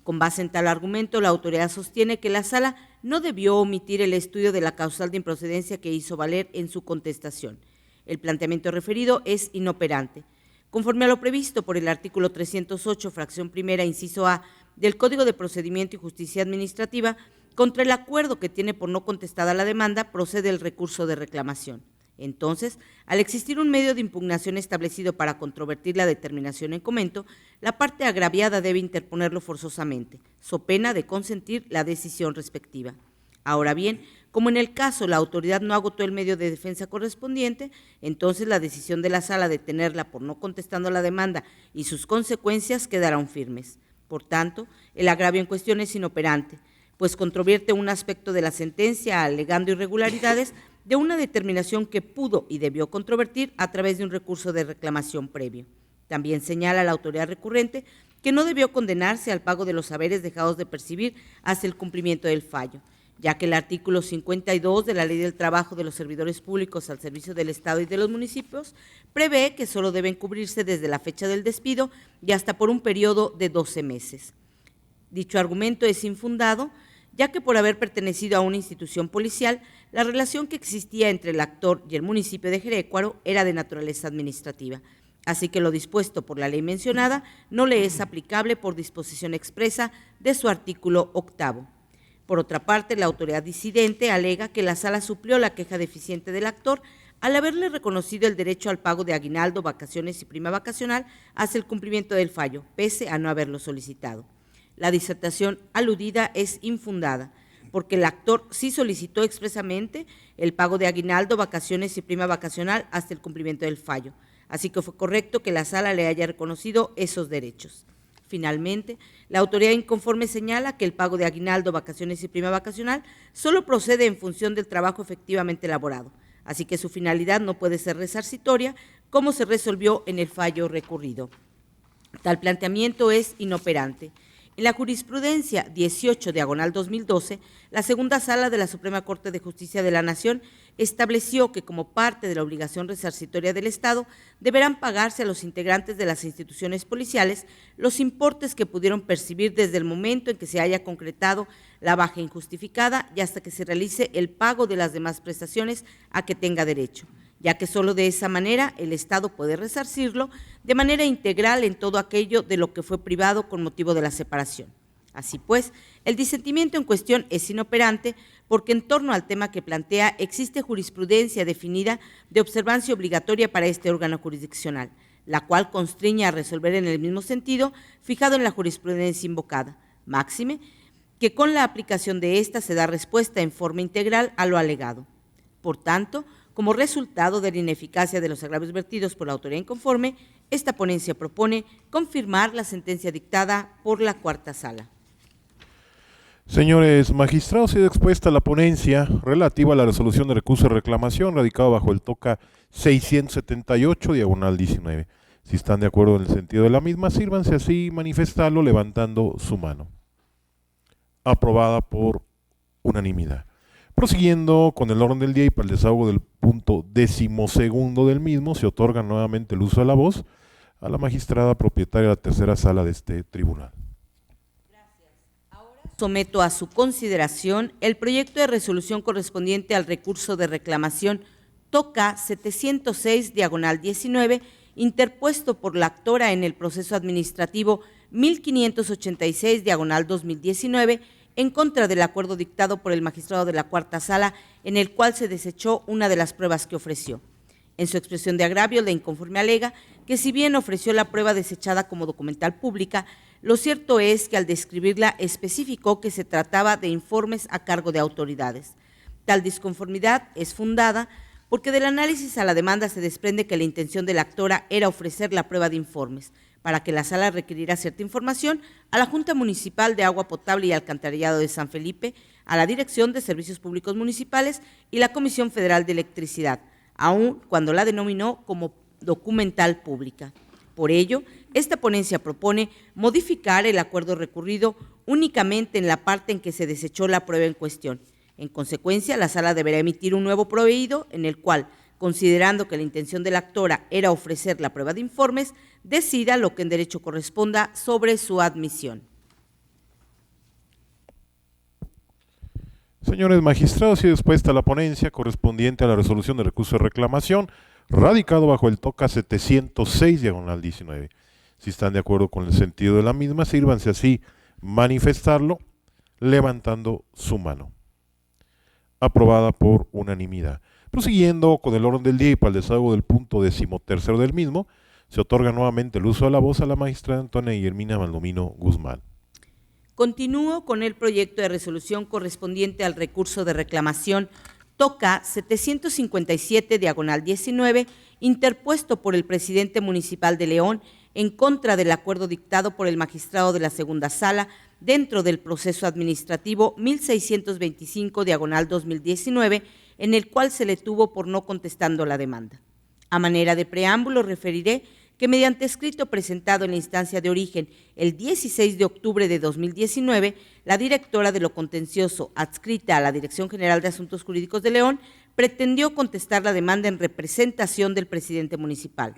Con base en tal argumento, la autoridad sostiene que la sala no debió omitir el estudio de la causal de improcedencia que hizo valer en su contestación. El planteamiento referido es inoperante. Conforme a lo previsto por el artículo 308, fracción primera, inciso A, del Código de Procedimiento y Justicia Administrativa, contra el acuerdo que tiene por no contestada la demanda, procede el recurso de reclamación. Entonces, al existir un medio de impugnación establecido para controvertir la determinación en comento, la parte agraviada debe interponerlo forzosamente, so pena de consentir la decisión respectiva. Ahora bien, como en el caso la autoridad no agotó el medio de defensa correspondiente, entonces la decisión de la sala de tenerla por no contestando la demanda y sus consecuencias quedarán firmes. Por tanto, el agravio en cuestión es inoperante, pues controvierte un aspecto de la sentencia alegando irregularidades de una determinación que pudo y debió controvertir a través de un recurso de reclamación previo. También señala la autoridad recurrente que no debió condenarse al pago de los haberes dejados de percibir hasta el cumplimiento del fallo, ya que el artículo 52 de la Ley del Trabajo de los Servidores Públicos al servicio del Estado y de los municipios prevé que solo deben cubrirse desde la fecha del despido y hasta por un periodo de 12 meses. Dicho argumento es infundado, ya que por haber pertenecido a una institución policial, la relación que existía entre el actor y el municipio de Jerécuaro era de naturaleza administrativa, así que lo dispuesto por la ley mencionada no le es aplicable por disposición expresa de su artículo 8º. Por otra parte, la autoridad disidente alega que la sala suplió la queja deficiente del actor al haberle reconocido el derecho al pago de aguinaldo, vacaciones y prima vacacional hasta el cumplimiento del fallo, pese a no haberlo solicitado. La disertación aludida es infundada, porque el actor sí solicitó expresamente el pago de aguinaldo, vacaciones y prima vacacional hasta el cumplimiento del fallo, así que fue correcto que la sala le haya reconocido esos derechos. Finalmente, la autoridad inconforme señala que el pago de aguinaldo, vacaciones y prima vacacional solo procede en función del trabajo efectivamente elaborado, así que su finalidad no puede ser resarcitoria, como se resolvió en el fallo recurrido. Tal planteamiento es inoperante. En la jurisprudencia 18/2012, la segunda sala de la Suprema Corte de Justicia de la Nación estableció que como parte de la obligación resarcitoria del Estado deberán pagarse a los integrantes de las instituciones policiales los importes que pudieron percibir desde el momento en que se haya concretado la baja injustificada y hasta que se realice el pago de las demás prestaciones a que tenga derecho, ya que solo de esa manera el Estado puede resarcirlo de manera integral en todo aquello de lo que fue privado con motivo de la separación. Así pues, el disentimiento en cuestión es inoperante porque en torno al tema que plantea existe jurisprudencia definida de observancia obligatoria para este órgano jurisdiccional, la cual constriñe a resolver en el mismo sentido fijado en la jurisprudencia invocada, máxime que con la aplicación de esta se da respuesta en forma integral a lo alegado. Por tanto, como resultado de la ineficacia de los agravios vertidos por la autoridad inconforme, esta ponencia propone confirmar la sentencia dictada por la cuarta sala. Señores magistrados, ha sido expuesta la ponencia relativa a la resolución de recurso de reclamación radicado bajo el TOCA 678/19. Si están de acuerdo en el sentido de la misma, sírvanse así manifestarlo levantando su mano. Aprobada por unanimidad. Prosiguiendo con el orden del día y para el desahogo del punto 12º del mismo, se otorga nuevamente el uso de la voz a la magistrada propietaria de la tercera sala de este tribunal. Someto a su consideración el proyecto de resolución correspondiente al recurso de reclamación TOCA 706/19, interpuesto por la actora en el proceso administrativo 1586/2019, en contra del acuerdo dictado por el magistrado de la cuarta sala, en el cual se desechó una de las pruebas que ofreció. En su expresión de agravio, la inconforme alega que si bien ofreció la prueba desechada como documental pública, lo cierto es que al describirla especificó que se trataba de informes a cargo de autoridades. Tal disconformidad es fundada porque del análisis a la demanda se desprende que la intención de la actora era ofrecer la prueba de informes, para que la sala requiriera cierta información a la Junta Municipal de Agua Potable y Alcantarillado de San Felipe, a la Dirección de Servicios Públicos Municipales y la Comisión Federal de Electricidad, aun cuando la denominó como documental pública. Por ello, esta ponencia propone modificar el acuerdo recurrido únicamente en la parte en que se desechó la prueba en cuestión, En consecuencia, la sala deberá emitir un nuevo proveído en el cual, considerando que la intención de la actora era ofrecer la prueba de informes, decida lo que en derecho corresponda sobre su admisión. Señores magistrados, sido expuesta la ponencia correspondiente a la resolución de recurso de reclamación, radicado bajo el TOCA 706/19. Si están de acuerdo con el sentido de la misma, sírvanse así manifestarlo levantando su mano. Aprobada por unanimidad. Prosiguiendo con el orden del día y para el desahogo del punto 13º del mismo, se otorga nuevamente el uso de la voz a la magistrada Antonia Guillermina Baldomino Guzmán. Continúo con el proyecto de resolución correspondiente al recurso de reclamación TOCA 757/19, interpuesto por el presidente municipal de León en contra del acuerdo dictado por el magistrado de la segunda sala dentro del proceso administrativo 1625/2019, en el cual se le tuvo por no contestando la demanda. A manera de preámbulo, referiré que mediante escrito presentado en la instancia de origen el 16 de octubre de 2019, la directora de lo contencioso adscrita a la Dirección General de Asuntos Jurídicos de León pretendió contestar la demanda en representación del presidente municipal.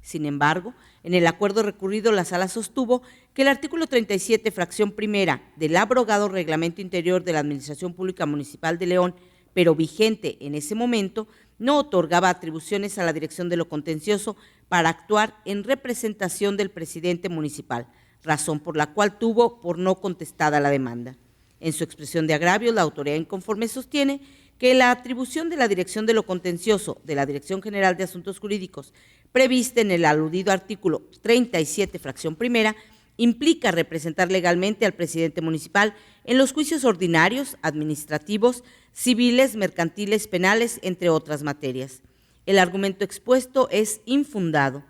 Sin embargo, en el acuerdo recurrido, la sala sostuvo que el artículo 37, fracción primera del abrogado Reglamento Interior de la Administración Pública Municipal de León, pero vigente en ese momento, no otorgaba atribuciones a la Dirección de lo Contencioso para actuar en representación del presidente municipal, razón por la cual tuvo por no contestada la demanda. En su expresión de agravio, la autoridad inconforme sostiene que la atribución de la Dirección de lo Contencioso de la Dirección General de Asuntos Jurídicos, prevista en el aludido artículo 37, fracción primera, implica representar legalmente al presidente municipal en los juicios ordinarios, administrativos, civiles, mercantiles, penales, entre otras materias. El argumento expuesto es infundado.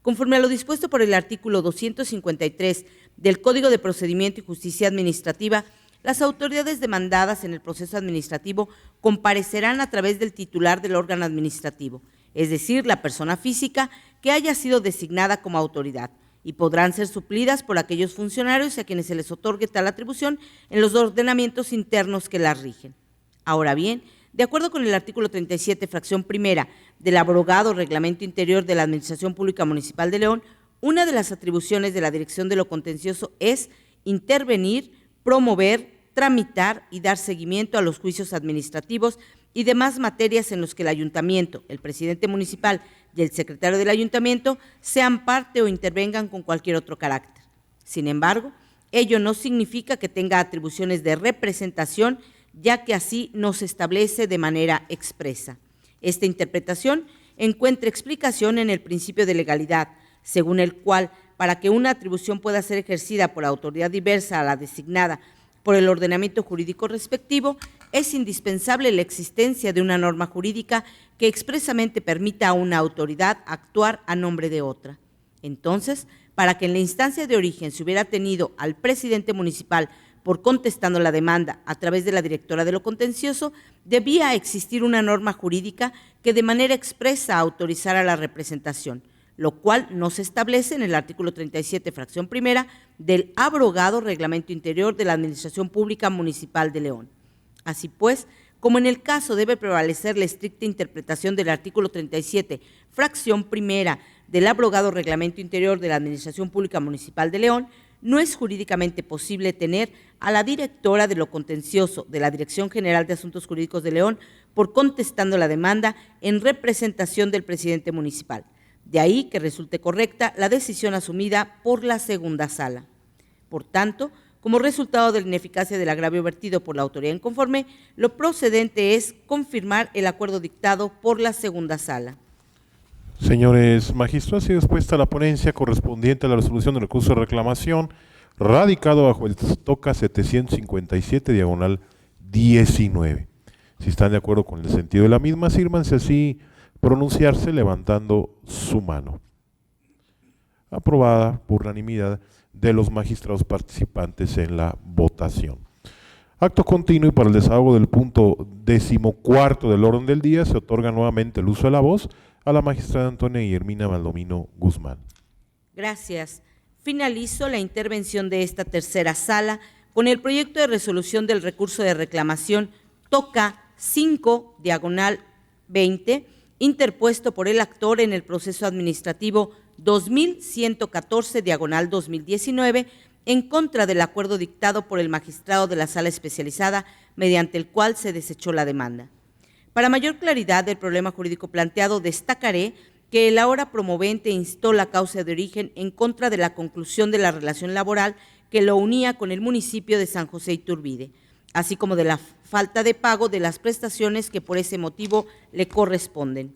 Conforme a lo dispuesto por el artículo 253 del Código de Procedimiento y Justicia Administrativa, las autoridades demandadas en el proceso administrativo comparecerán a través del titular del órgano administrativo, es decir, la persona física que haya sido designada como autoridad, y podrán ser suplidas por aquellos funcionarios a quienes se les otorgue tal atribución en los ordenamientos internos que las rigen. Ahora bien, de acuerdo con el artículo 37, fracción primera del abrogado Reglamento Interior de la Administración Pública Municipal de León, una de las atribuciones de la Dirección de lo Contencioso es intervenir, promover, tramitar y dar seguimiento a los juicios administrativos y demás materias en los que el ayuntamiento, el presidente municipal y el secretario del ayuntamiento sean parte o intervengan con cualquier otro carácter. Sin embargo, ello no significa que tenga atribuciones de representación, ya que así no se establece de manera expresa. Esta interpretación encuentra explicación en el principio de legalidad, según el cual, para que una atribución pueda ser ejercida por autoridad diversa a la designada por el ordenamiento jurídico respectivo, es indispensable la existencia de una norma jurídica que expresamente permita a una autoridad actuar a nombre de otra. Entonces, para que en la instancia de origen se hubiera tenido al presidente municipal por contestando la demanda a través de la directora de lo contencioso, debía existir una norma jurídica que de manera expresa autorizara la representación, lo cual no se establece en el artículo 37, fracción primera, del abrogado Reglamento Interior de la Administración Pública Municipal de León. Así pues, como en el caso debe prevalecer la estricta interpretación del artículo 37, fracción primera del abrogado Reglamento Interior de la Administración Pública Municipal de León, no es jurídicamente posible tener a la directora de lo contencioso de la Dirección General de Asuntos Jurídicos de León por contestando la demanda en representación del presidente municipal. De ahí que resulte correcta la decisión asumida por la segunda sala. Por tanto, como resultado de la ineficacia del agravio vertido por la autoridad inconforme, lo procedente es confirmar el acuerdo dictado por la segunda sala. Señores magistrados, ha sido expuesta la ponencia correspondiente a la resolución del recurso de reclamación, radicado bajo el TOCA 757/19. Si están de acuerdo con el sentido de la misma, sírvanse así pronunciarse levantando su mano. Aprobada por unanimidad de los magistrados participantes en la votación. Acto continuo y para el desahogo del punto 14º del orden del día, se otorga nuevamente el uso de la voz a la magistrada Antonia Guillermina Baldomino Guzmán. Gracias. Finalizo la intervención de esta tercera sala con el proyecto de resolución del recurso de reclamación toca 5/20, interpuesto por el actor en el proceso administrativo 2114/2019, en contra del acuerdo dictado por el magistrado de la Sala Especializada, mediante el cual se desechó la demanda. Para mayor claridad del problema jurídico planteado, destacaré que el ahora promovente instó la causa de origen en contra de la conclusión de la relación laboral que lo unía con el municipio de San José Iturbide, así como de la falta de pago de las prestaciones que por ese motivo le corresponden.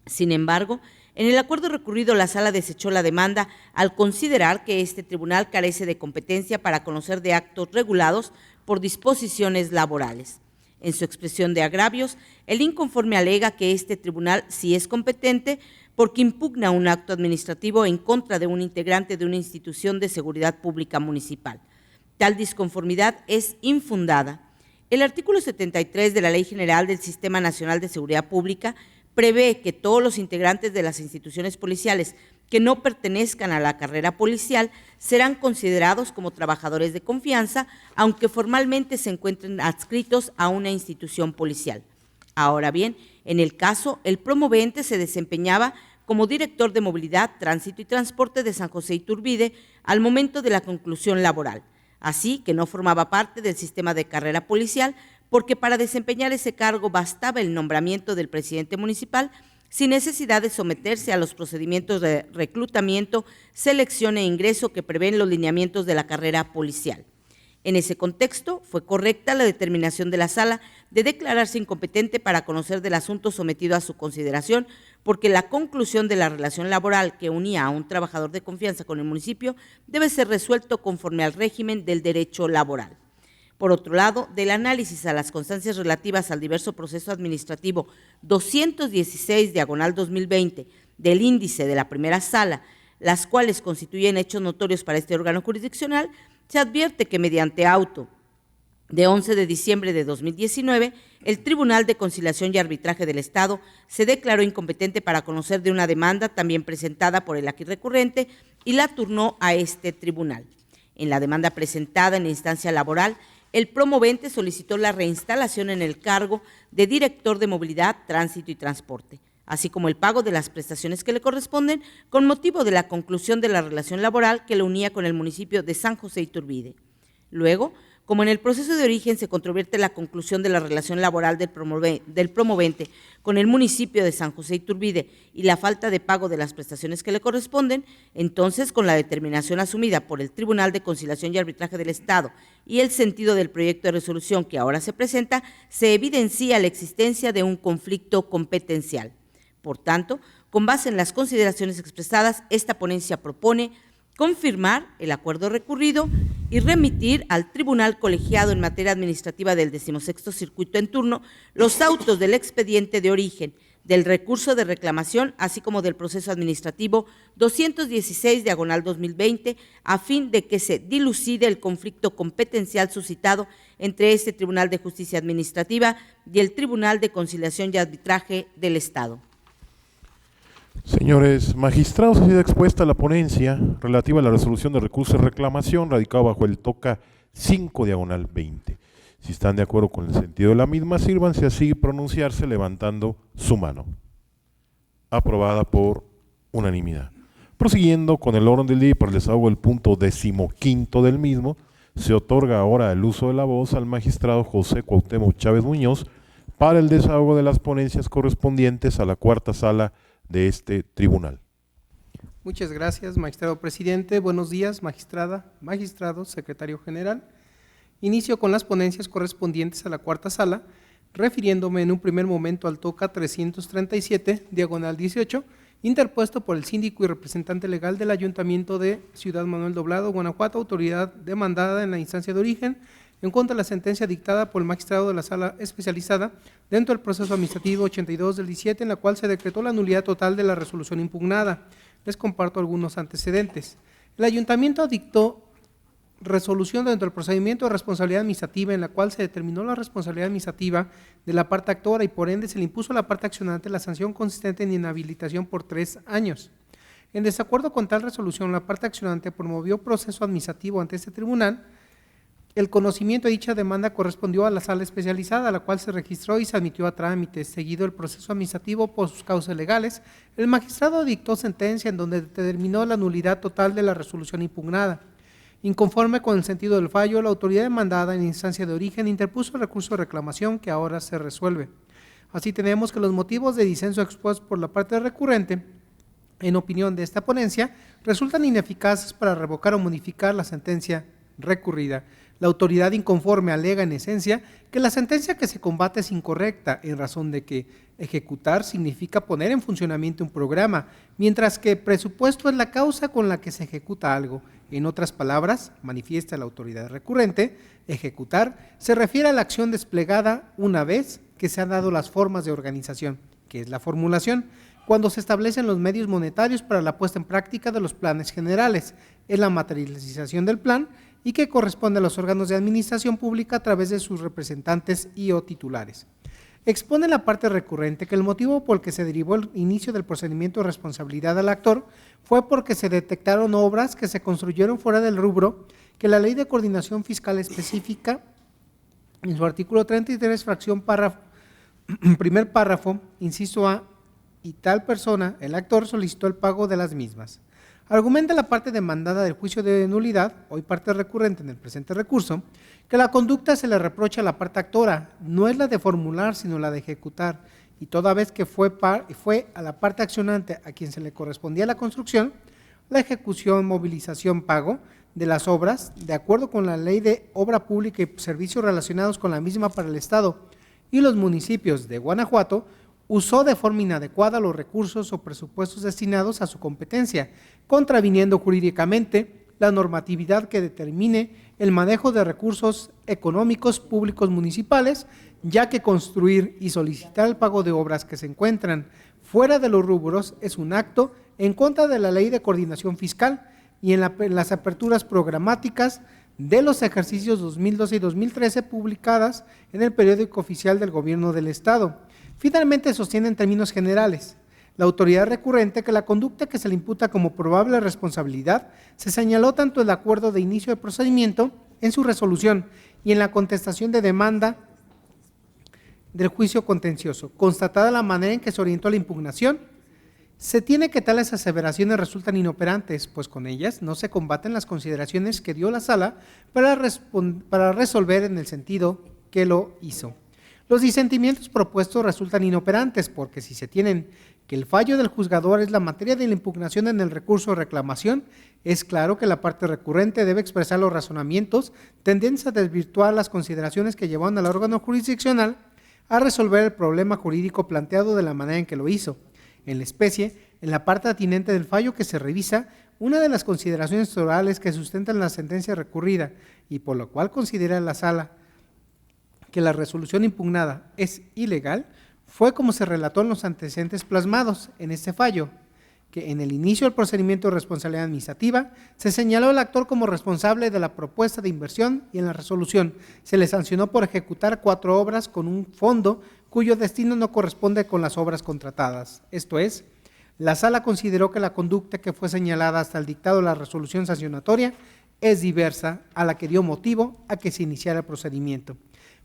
Sin embargo, en el acuerdo recurrido, la Sala desechó la demanda al considerar que este tribunal carece de competencia para conocer de actos regulados por disposiciones laborales. En su expresión de agravios, el inconforme alega que este tribunal sí es competente porque impugna un acto administrativo en contra de un integrante de una institución de seguridad pública municipal. Tal disconformidad es infundada. El artículo 73 de la Ley General del Sistema Nacional de Seguridad Pública prevé que todos los integrantes de las instituciones policiales que no pertenezcan a la carrera policial serán considerados como trabajadores de confianza, aunque formalmente se encuentren adscritos a una institución policial. Ahora bien, en el caso, el promovente se desempeñaba como director de Movilidad, Tránsito y Transporte de San José Iturbide al momento de la conclusión laboral, así que no formaba parte del sistema de carrera policial, porque para desempeñar ese cargo bastaba el nombramiento del presidente municipal sin necesidad de someterse a los procedimientos de reclutamiento, selección e ingreso que prevén los lineamientos de la carrera policial. En ese contexto, fue correcta la determinación de la Sala de declararse incompetente para conocer del asunto sometido a su consideración, porque la conclusión de la relación laboral que unía a un trabajador de confianza con el municipio debe ser resuelto conforme al régimen del derecho laboral. Por otro lado, del análisis a las constancias relativas al diverso proceso administrativo 216/2020 del índice de la primera sala, las cuales constituyen hechos notorios para este órgano jurisdiccional, se advierte que mediante auto de 11 de diciembre de 2019, el Tribunal de Conciliación y Arbitraje del Estado se declaró incompetente para conocer de una demanda también presentada por el aquí recurrente y la turnó a este tribunal. En la demanda presentada en la instancia laboral, el promovente solicitó la reinstalación en el cargo de director de Movilidad, Tránsito y Transporte, así como el pago de las prestaciones que le corresponden con motivo de la conclusión de la relación laboral que lo unía con el municipio de San José Iturbide. Luego, como en el proceso de origen se controvierte la conclusión de la relación laboral del promovente con el municipio de San José Iturbide y la falta de pago de las prestaciones que le corresponden, entonces, con la determinación asumida por el Tribunal de Conciliación y Arbitraje del Estado y el sentido del proyecto de resolución que ahora se presenta, se evidencia la existencia de un conflicto competencial. Por tanto, con base en las consideraciones expresadas, esta ponencia propone confirmar el acuerdo recurrido y remitir al Tribunal Colegiado en materia administrativa del 16º Circuito en turno los autos del expediente de origen, del recurso de reclamación, así como del proceso administrativo 216/2020, a fin de que se dilucide el conflicto competencial suscitado entre este Tribunal de Justicia Administrativa y el Tribunal de Conciliación y Arbitraje del Estado. Señores magistrados, ha sido expuesta la ponencia relativa a la resolución de recurso de reclamación radicado bajo el toca 5/20. Si están de acuerdo con el sentido de la misma, sírvanse así pronunciarse levantando su mano. Aprobada por unanimidad. Prosiguiendo con el orden del día y para el desahogo del punto 15º del mismo, se otorga ahora el uso de la voz al magistrado José Cuauhtémoc Chávez Muñoz para el desahogo de las ponencias correspondientes a la cuarta sala de este tribunal. Muchas gracias, magistrado presidente. Buenos días, magistrada, magistrado, secretario general. Inicio con las ponencias correspondientes a la cuarta sala, refiriéndome en un primer momento al toca 337/18, interpuesto por el síndico y representante legal del Ayuntamiento de Ciudad Manuel Doblado, Guanajuato, autoridad demandada en la instancia de origen, en contra de la sentencia dictada por el magistrado de la Sala Especializada dentro del proceso administrativo 82/17, en la cual se decretó la nulidad total de la resolución impugnada. Les comparto algunos antecedentes. El Ayuntamiento dictó resolución dentro del procedimiento de responsabilidad administrativa, en la cual se determinó la responsabilidad administrativa de la parte actora y por ende se le impuso a la parte accionante la sanción consistente en inhabilitación por 3 años. En desacuerdo con tal resolución, la parte accionante promovió proceso administrativo ante este tribunal, El conocimiento de dicha demanda correspondió a la sala especializada, la cual se registró y se admitió a trámite. Seguido el proceso administrativo por sus causas legales, el magistrado dictó sentencia en donde determinó la nulidad total de la resolución impugnada. Inconforme con el sentido del fallo, la autoridad demandada en instancia de origen interpuso el recurso de reclamación que ahora se resuelve. Así tenemos que los motivos de disenso expuestos por la parte recurrente, en opinión de esta ponencia, resultan ineficaces para revocar o modificar la sentencia recurrida. La autoridad inconforme alega en esencia que la sentencia que se combate es incorrecta en razón de que ejecutar significa poner en funcionamiento un programa, mientras que presupuesto es la causa con la que se ejecuta algo. En otras palabras, manifiesta la autoridad recurrente, ejecutar se refiere a la acción desplegada una vez que se han dado las formas de organización, que es la formulación, cuando se establecen los medios monetarios para la puesta en práctica de los planes generales, es la materialización del plan y que corresponde a los órganos de administración pública a través de sus representantes y o titulares. Expone la parte recurrente que el motivo por el que se derivó el inicio del procedimiento de responsabilidad al actor fue porque se detectaron obras que se construyeron fuera del rubro que la Ley de Coordinación Fiscal específica en su artículo 33, fracción primer párrafo, inciso A, y tal persona, el actor, solicitó el pago de las mismas. Argumenta la parte demandada del juicio de nulidad, hoy parte recurrente en el presente recurso, que la conducta se le reprocha a la parte actora, no es la de formular, sino la de ejecutar, y toda vez que fue a la parte accionante a quien se le correspondía la construcción, la ejecución, movilización, pago de las obras, de acuerdo con la Ley de Obra Pública y servicios relacionados con la misma para el Estado y los municipios de Guanajuato, usó de forma inadecuada los recursos o presupuestos destinados a su competencia, contraviniendo jurídicamente la normatividad que determine el manejo de recursos económicos públicos municipales, ya que construir y solicitar el pago de obras que se encuentran fuera de los rubros es un acto en contra de la Ley de Coordinación Fiscal y en las aperturas programáticas de los ejercicios 2012 y 2013 publicadas en el periódico oficial del Gobierno del Estado. Finalmente sostiene en términos generales la autoridad recurrente que la conducta que se le imputa como probable responsabilidad se señaló tanto en el acuerdo de inicio de procedimiento, en su resolución y en la contestación de demanda del juicio contencioso, constatada la manera en que se orientó la impugnación. Se tiene que tales aseveraciones resultan inoperantes, pues con ellas no se combaten las consideraciones que dio la sala para resolver en el sentido que lo hizo. Los disentimientos propuestos resultan inoperantes porque si se tienen que el fallo del juzgador es la materia de la impugnación en el recurso de reclamación, es claro que la parte recurrente debe expresar los razonamientos tendentes a desvirtuar las consideraciones que llevaron al órgano jurisdiccional a resolver el problema jurídico planteado de la manera en que lo hizo. En la especie, en la parte atinente del fallo que se revisa, una de las consideraciones orales que sustentan la sentencia recurrida y por lo cual considera la sala que la resolución impugnada es ilegal, fue como se relató en los antecedentes plasmados en este fallo, que en el inicio del procedimiento de responsabilidad administrativa se señaló al actor como responsable de la propuesta de inversión y en la resolución se le sancionó por ejecutar 4 obras con un fondo cuyo destino no corresponde con las obras contratadas. Esto es, la sala consideró que la conducta que fue señalada hasta el dictado de la resolución sancionatoria es diversa a la que dio motivo a que se iniciara el procedimiento.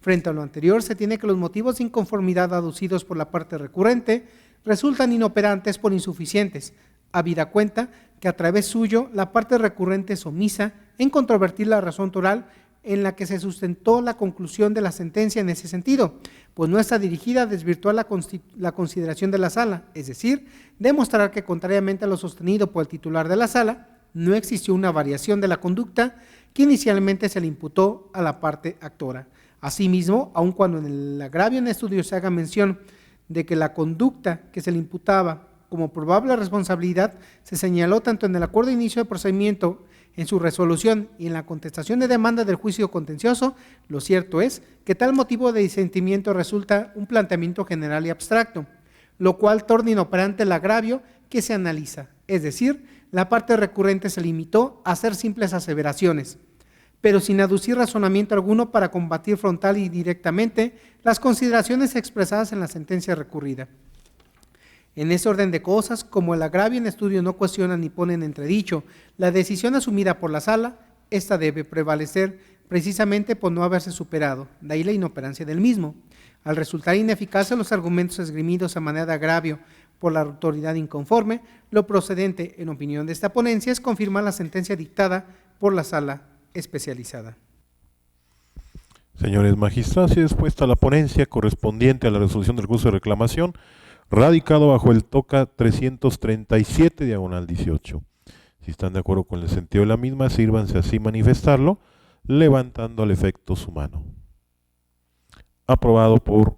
Frente a lo anterior, se tiene que los motivos de inconformidad aducidos por la parte recurrente resultan inoperantes por insuficientes, habida cuenta que a través suyo la parte recurrente es omisa en controvertir la razón oral en la que se sustentó la conclusión de la sentencia en ese sentido, pues no está dirigida a desvirtuar la consideración de la sala, es decir, demostrar que contrariamente a lo sostenido por el titular de la sala, no existió una variación de la conducta que inicialmente se le imputó a la parte actora. Asimismo, aun cuando en el agravio en estudio se haga mención de que la conducta que se le imputaba como probable responsabilidad se señaló tanto en el acuerdo de inicio de procedimiento, en su resolución y en la contestación de demanda del juicio contencioso, lo cierto es que tal motivo de disentimiento resulta un planteamiento general y abstracto, lo cual torna inoperante el agravio que se analiza, es decir, la parte recurrente se limitó a hacer simples aseveraciones, pero sin aducir razonamiento alguno para combatir frontal y directamente las consideraciones expresadas en la sentencia recurrida. En ese orden de cosas, como el agravio en estudio no cuestiona ni pone en entredicho la decisión asumida por la sala, esta debe prevalecer precisamente por no haberse superado, de ahí la inoperancia del mismo. Al resultar ineficaces los argumentos esgrimidos a manera de agravio por la autoridad inconforme, lo procedente, en opinión de esta ponencia, es confirmar la sentencia dictada por la sala especializada. Señores magistrados, y dispuesta la ponencia correspondiente a la resolución del recurso de reclamación, radicado bajo el TOCA 337, diagonal 18. Si están de acuerdo con el sentido de la misma, sírvanse así manifestarlo, levantando al efecto su mano. Aprobado por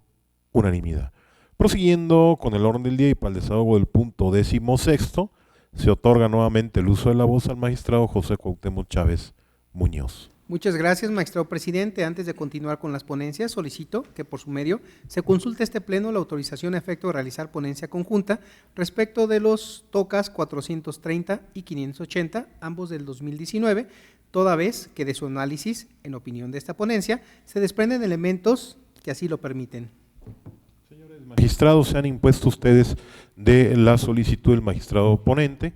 unanimidad. Prosiguiendo con el orden del día y para el desahogo del punto 16º, se otorga nuevamente el uso de la voz al magistrado José Cuauhtémoc Chávez Muñoz. Muchas gracias, magistrado presidente. Antes de continuar con las ponencias, solicito que por su medio se consulte este pleno la autorización a efecto de realizar ponencia conjunta respecto de los TOCAS 430 y 580, ambos del 2019, toda vez que de su análisis, en opinión de esta ponencia, se desprenden elementos que así lo permiten. Señores magistrados, se han impuesto ustedes de la solicitud del magistrado ponente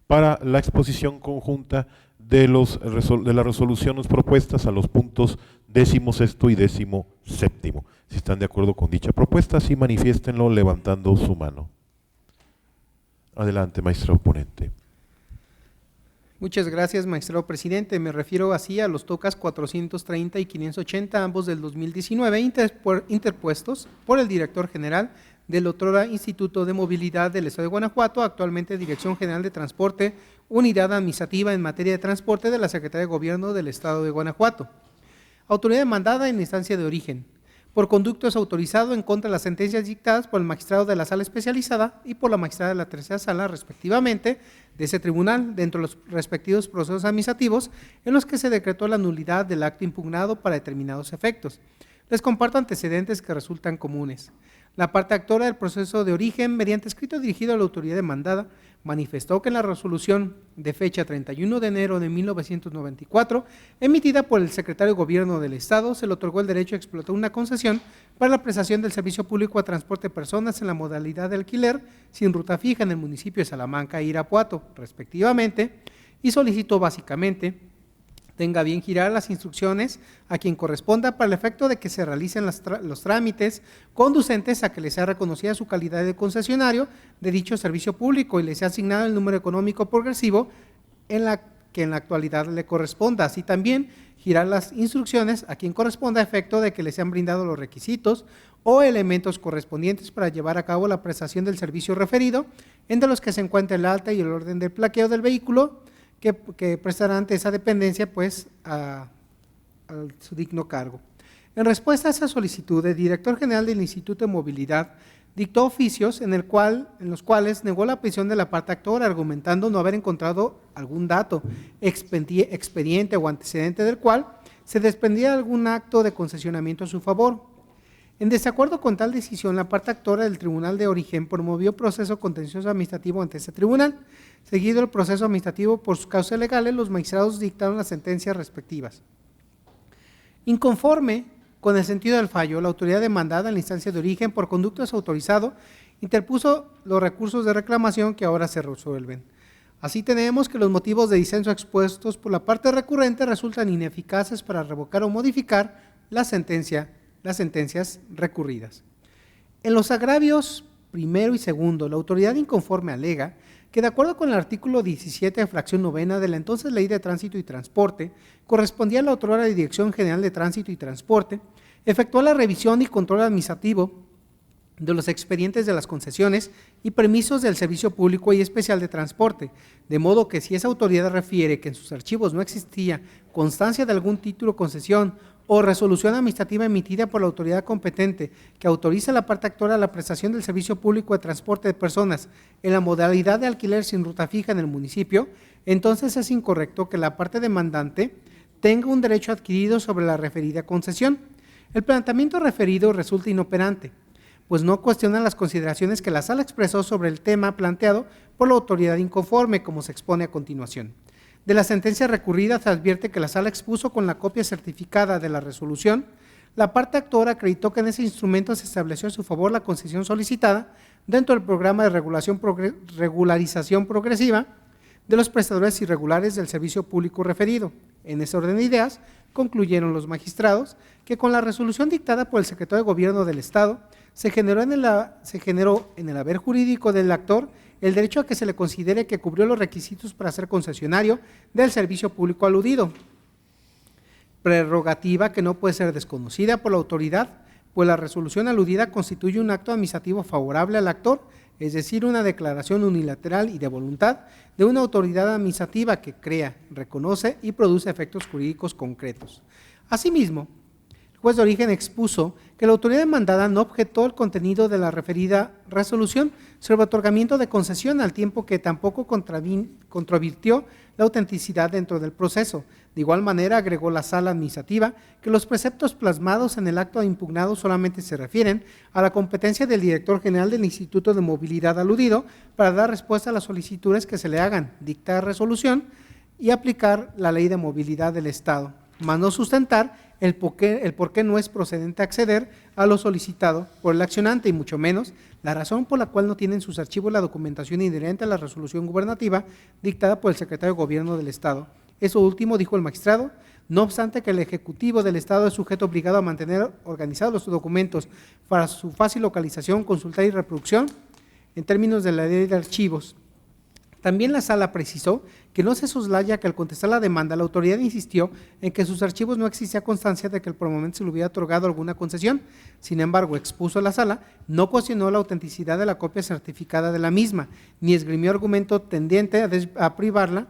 para la exposición conjunta de las resoluciones propuestas a los puntos 16º y 17º. Si están de acuerdo con dicha propuesta, sí manifiéstenlo levantando su mano. Adelante, magistrado ponente. Muchas gracias, magistrado presidente. Me refiero así a los TOCAS 430 y 580, ambos del 2019, interpuestos por el director general del otrora Instituto de Movilidad del Estado de Guanajuato, actualmente Dirección General de Transporte, Unidad Administrativa en Materia de Transporte de la Secretaría de Gobierno del Estado de Guanajuato. Autoridad demandada en instancia de origen. Por conducto es autorizado en contra de las sentencias dictadas por el magistrado de la Sala Especializada y por la magistrada de la Tercera Sala, respectivamente, de ese tribunal, dentro de los respectivos procesos administrativos en los que se decretó la nulidad del acto impugnado para determinados efectos. Les comparto antecedentes que resultan comunes. La parte actora del proceso de origen, mediante escrito dirigido a la autoridad demandada, manifestó que en la resolución de fecha 31 de enero de 1994, emitida por el secretario de Gobierno del Estado, se le otorgó el derecho a explotar una concesión para la prestación del servicio público a transporte de personas en la modalidad de alquiler sin ruta fija en el municipio de Salamanca e Irapuato, respectivamente, y solicitó básicamente tenga bien girar las instrucciones a quien corresponda para el efecto de que se realicen los trámites conducentes a que le sea reconocida su calidad de concesionario de dicho servicio público y le sea asignado el número económico progresivo que en la actualidad le corresponda. Así también girar las instrucciones a quien corresponda a efecto de que le sean brindados los requisitos o elementos correspondientes para llevar a cabo la prestación del servicio referido, entre los que se encuentra el alta y el orden del plaqueo del vehículo, que prestará ante esa dependencia a su digno cargo. En respuesta a esa solicitud, el director general del Instituto de Movilidad dictó oficios en los cuales negó la petición de la parte actora, argumentando no haber encontrado algún dato, expediente o antecedente del cual se desprendía algún acto de concesionamiento a su favor. En desacuerdo con tal decisión, la parte actora del Tribunal de Origen promovió proceso contencioso administrativo ante ese tribunal. Seguido el proceso administrativo por sus causas legales, los magistrados dictaron las sentencias respectivas. Inconforme con el sentido del fallo, la autoridad demandada en la instancia de origen por conducto desautorizado interpuso los recursos de reclamación que ahora se resuelven. Así tenemos que los motivos de disenso expuestos por la parte recurrente resultan ineficaces para revocar o modificar las sentencias recurridas. En los agravios primero y segundo, la autoridad inconforme alega que de acuerdo con el artículo 17 de fracción novena de la entonces Ley de Tránsito y Transporte, correspondía a la otrora Dirección General de Tránsito y Transporte efectuar la revisión y control administrativo de los expedientes de las concesiones y permisos del Servicio Público y Especial de Transporte, de modo que si esa autoridad refiere que en sus archivos no existía constancia de algún título, concesión o resolución administrativa emitida por la autoridad competente que autoriza a la parte actora a la prestación del servicio público de transporte de personas en la modalidad de alquiler sin ruta fija en el municipio, entonces es incorrecto que la parte demandante tenga un derecho adquirido sobre la referida concesión. El planteamiento referido resulta inoperante, pues no cuestiona las consideraciones que la sala expresó sobre el tema planteado por la autoridad inconforme, como se expone a continuación. De la sentencia recurrida se advierte que la sala expuso con la copia certificada de la resolución. La parte actora acreditó que en ese instrumento se estableció a su favor la concesión solicitada dentro del programa de regularización progresiva de los prestadores irregulares del servicio público referido. En ese orden de ideas, concluyeron los magistrados que con la resolución dictada por el secretario de Gobierno del Estado se generó en el haber jurídico del actor el derecho a que se le considere que cubrió los requisitos para ser concesionario del servicio público aludido, prerrogativa que no puede ser desconocida por la autoridad, pues la resolución aludida constituye un acto administrativo favorable al actor, es decir, una declaración unilateral y de voluntad de una autoridad administrativa que crea, reconoce y produce efectos jurídicos concretos. Asimismo, el juez de origen expuso que la autoridad demandada no objetó el contenido de la referida resolución sobre otorgamiento de concesión, al tiempo que tampoco controvirtió la autenticidad dentro del proceso. De igual manera, agregó la sala administrativa que los preceptos plasmados en el acto impugnado solamente se refieren a la competencia del director general del Instituto de Movilidad aludido para dar respuesta a las solicitudes que se le hagan, dictar resolución y aplicar la Ley de Movilidad del Estado, mas no sustentar el por qué no es procedente acceder a lo solicitado por el accionante y mucho menos la razón por la cual no tiene en sus archivos la documentación inherente a la resolución gubernativa dictada por el secretario de Gobierno del Estado. Eso último, dijo el magistrado, no obstante que el Ejecutivo del Estado es sujeto obligado a mantener organizados los documentos para su fácil localización, consulta y reproducción en términos de la Ley de Archivos. También la sala precisó que no se soslaya que al contestar la demanda, la autoridad insistió en que en sus archivos no existía constancia de que el promovente se le hubiera otorgado alguna concesión. Sin embargo, expuso la sala, no cuestionó la autenticidad de la copia certificada de la misma, ni esgrimió argumento tendiente a privarla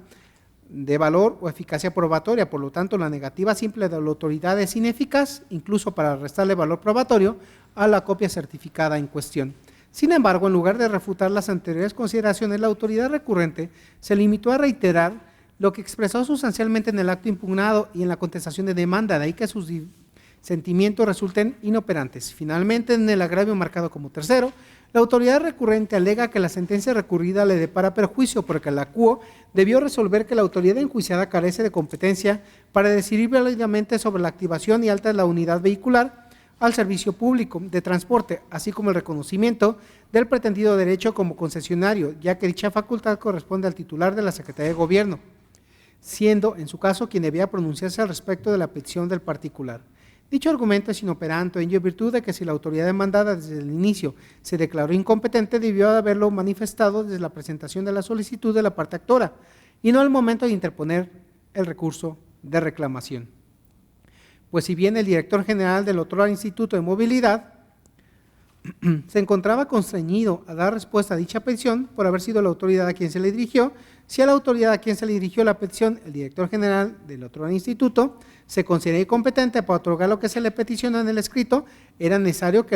de valor o eficacia probatoria. Por lo tanto, la negativa simple de la autoridad es ineficaz, incluso para restarle valor probatorio a la copia certificada en cuestión. Sin embargo, en lugar de refutar las anteriores consideraciones, la autoridad recurrente se limitó a reiterar lo que expresó sustancialmente en el acto impugnado y en la contestación de demanda, de ahí que sus sentimientos resulten inoperantes. Finalmente, en el agravio marcado como tercero, la autoridad recurrente alega que la sentencia recurrida le depara perjuicio porque la CUO debió resolver que la autoridad enjuiciada carece de competencia para decidir válidamente sobre la activación y alta de la unidad vehicular al servicio público de transporte, así como el reconocimiento del pretendido derecho como concesionario, ya que dicha facultad corresponde al titular de la Secretaría de Gobierno, siendo, en su caso, quien debía pronunciarse al respecto de la petición del particular. Dicho argumento es inoperante en virtud de que si la autoridad demandada desde el inicio se declaró incompetente, debió haberlo manifestado desde la presentación de la solicitud de la parte actora y no al momento de interponer el recurso de reclamación. Pues si bien el director general del otrora Instituto de Movilidad se encontraba constreñido a dar respuesta a dicha petición por haber sido la autoridad a quien se le dirigió, si a la autoridad a quien se le dirigió la petición, el director general del otrora instituto, se considera incompetente para otorgar lo que se le peticionó en el escrito, era necesario que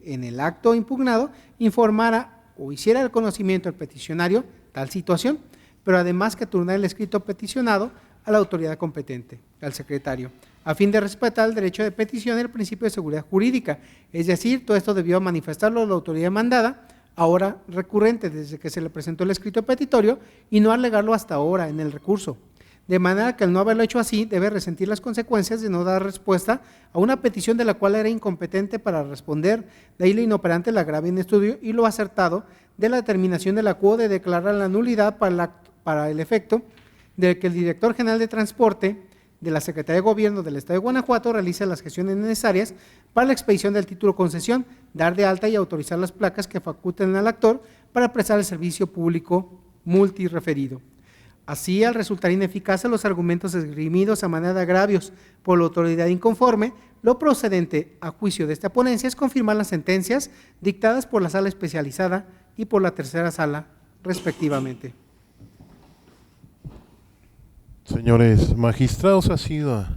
en el acto impugnado informara o hiciera el conocimiento del peticionario tal situación, pero además que turnar el escrito peticionado a la autoridad competente, al secretario, a fin de respetar el derecho de petición y el principio de seguridad jurídica. Es decir, todo esto debió manifestarlo la autoridad mandada, ahora recurrente desde que se le presentó el escrito petitorio, y no alegarlo hasta ahora en el recurso. De manera que al no haberlo hecho así, debe resentir las consecuencias de no dar respuesta a una petición de la cual era incompetente para responder, de ahí lo inoperante, la grave en estudio y lo acertado de la determinación de la CUO de declarar la nulidad para el efecto de que el director general de transporte de la Secretaría de Gobierno del Estado de Guanajuato realice las gestiones necesarias para la expedición del título de concesión, dar de alta y autorizar las placas que faculten al actor para prestar el servicio público multireferido. Así, al resultar ineficaces los argumentos esgrimidos a manera de agravios por la autoridad inconforme, lo procedente a juicio de esta ponencia es confirmar las sentencias dictadas por la sala especializada y por la tercera sala, respectivamente. Señores magistrados, ha sido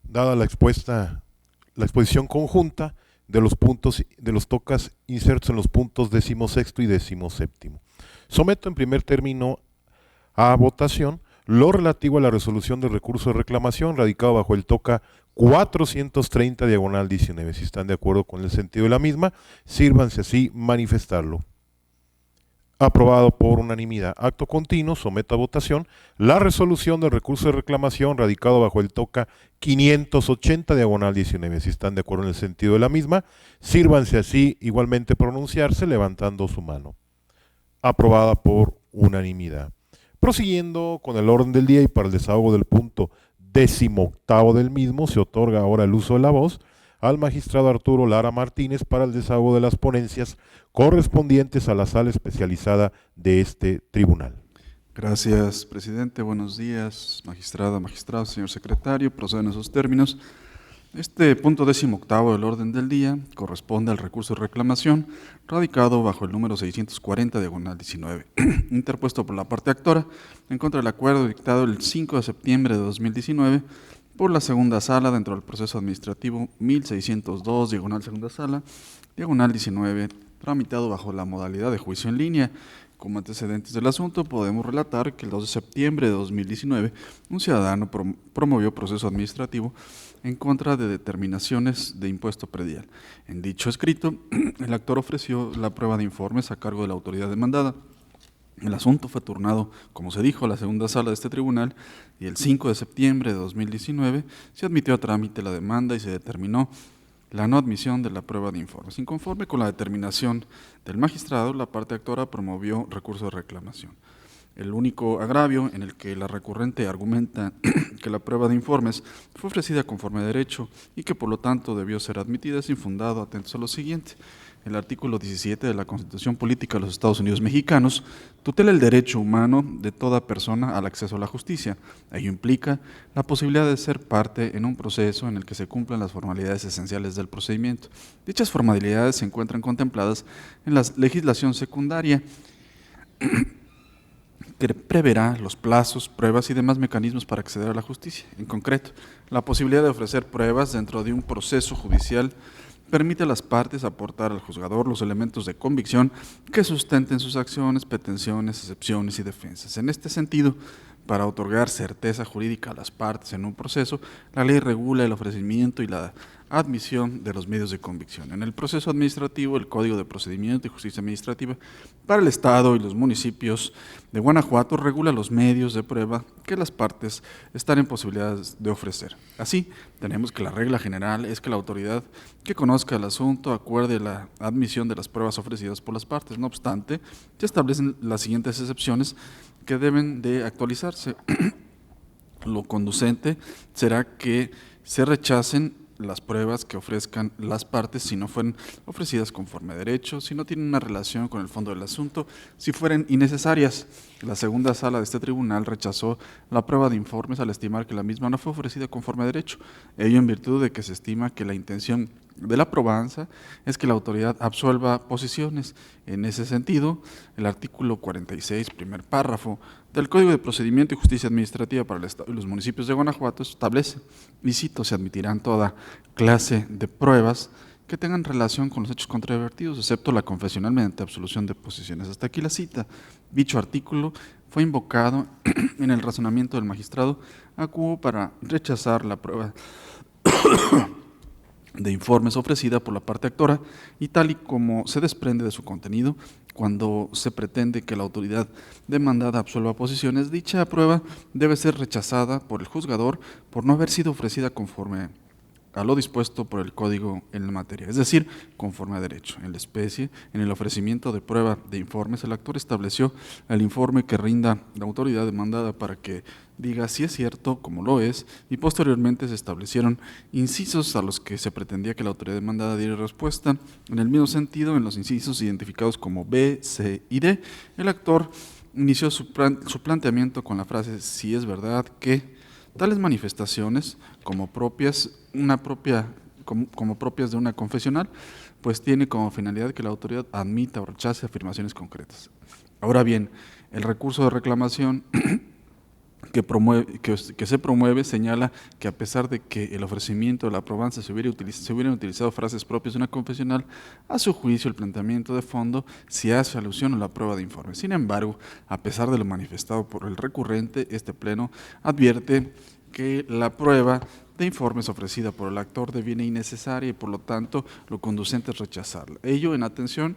dada la exposición conjunta de los puntos de los tocas insertos en los puntos 16º y 17º. Someto en primer término a votación lo relativo a la resolución del recurso de reclamación radicado bajo el toca 430/19. Si están de acuerdo con el sentido de la misma, sírvanse así manifestarlo. Aprobado por unanimidad. Acto continuo, someto a votación la resolución del recurso de reclamación radicado bajo el toca 580/19. Si están de acuerdo en el sentido de la misma, sírvanse así igualmente pronunciarse levantando su mano. Aprobada por unanimidad. Prosiguiendo con el orden del día y para el desahogo del punto 18º del mismo, se otorga ahora el uso de la voz al magistrado Arturo Lara Martínez para el desahogo de las ponencias correspondientes a la sala especializada de este tribunal. Gracias, presidente. Buenos días, magistrada, magistrado, señor secretario. Proceden esos términos. Este punto 18º del orden del día corresponde al recurso de reclamación radicado bajo el número 640/19, interpuesto por la parte actora en contra del acuerdo dictado el 5 de septiembre de 2019 por la segunda sala dentro del proceso administrativo 1602/segunda sala, /19, tramitado bajo la modalidad de juicio en línea. Como antecedentes del asunto, podemos relatar que el 2 de septiembre de 2019 un ciudadano promovió proceso administrativo en contra de determinaciones de impuesto predial. En dicho escrito, el actor ofreció la prueba de informes a cargo de la autoridad demandada. El asunto fue turnado, como se dijo, a la segunda sala de este tribunal y el 5 de septiembre de 2019 se admitió a trámite la demanda y se determinó la no admisión de la prueba de informes. Inconforme con la determinación del magistrado, la parte actora promovió recurso de reclamación. El único agravio en el que la recurrente argumenta que la prueba de informes fue ofrecida conforme a derecho y que por lo tanto debió ser admitida es infundado, atentos a lo siguiente. El artículo 17 de la Constitución Política de los Estados Unidos Mexicanos tutela el derecho humano de toda persona al acceso a la justicia. Ello implica la posibilidad de ser parte en un proceso en el que se cumplan las formalidades esenciales del procedimiento. Dichas formalidades se encuentran contempladas en la legislación secundaria que preverá los plazos, pruebas y demás mecanismos para acceder a la justicia. En concreto, la posibilidad de ofrecer pruebas dentro de un proceso judicial permite a las partes aportar al juzgador los elementos de convicción que sustenten sus acciones, pretensiones, excepciones y defensas. En este sentido, para otorgar certeza jurídica a las partes en un proceso, la ley regula el ofrecimiento y la admisión de los medios de convicción. En el proceso administrativo, el Código de Procedimiento y Justicia Administrativa para el Estado y los municipios de Guanajuato regula los medios de prueba que las partes están en posibilidades de ofrecer. Así, tenemos que la regla general es que la autoridad que conozca el asunto acuerde la admisión de las pruebas ofrecidas por las partes. No obstante, se establecen las siguientes excepciones que deben de actualizarse. Lo conducente será que se rechacen las pruebas que ofrezcan las partes si no fueran ofrecidas conforme a derecho, si no tienen una relación con el fondo del asunto, si fueran innecesarias. La segunda sala de este tribunal rechazó la prueba de informes al estimar que la misma no fue ofrecida conforme a derecho, ello en virtud de que se estima que la intención de la probanza es que la autoridad absuelva posiciones. En ese sentido, el artículo 46, primer párrafo, del Código de Procedimiento y Justicia Administrativa para el Estado y los municipios de Guanajuato establece, y cito, se admitirán toda clase de pruebas que tengan relación con los hechos controvertidos, excepto la confesional mediante absolución de posiciones. Hasta aquí la cita. Dicho artículo fue invocado en el razonamiento del magistrado Acuo para rechazar la prueba de informes ofrecida por la parte actora y tal y como se desprende de su contenido, cuando se pretende que la autoridad demandada absuelva posiciones, dicha prueba debe ser rechazada por el juzgador por no haber sido ofrecida conforme a lo dispuesto por el Código en la materia, es decir, conforme a derecho. En la especie, en el ofrecimiento de prueba de informes, el actor estableció el informe que rinda la autoridad demandada para que diga si es cierto, como lo es, y posteriormente se establecieron incisos a los que se pretendía que la autoridad demandada diera respuesta. En el mismo sentido, en los incisos identificados como B, C y D, el actor inició su planteamiento con la frase si es verdad que tales manifestaciones como propias de una confesional, pues tiene como finalidad que la autoridad admita o rechace afirmaciones concretas. Ahora bien, el recurso de reclamación que se promueve señala que a pesar de que el ofrecimiento de la probanza se hubieran utilizado frases propias de una confesional, a su juicio el planteamiento de fondo sí hace alusión a la prueba de informe. Sin embargo, a pesar de lo manifestado por el recurrente, este pleno advierte que la prueba de informes ofrecida por el actor deviene innecesaria y por lo tanto lo conducente es rechazarla. Ello en atención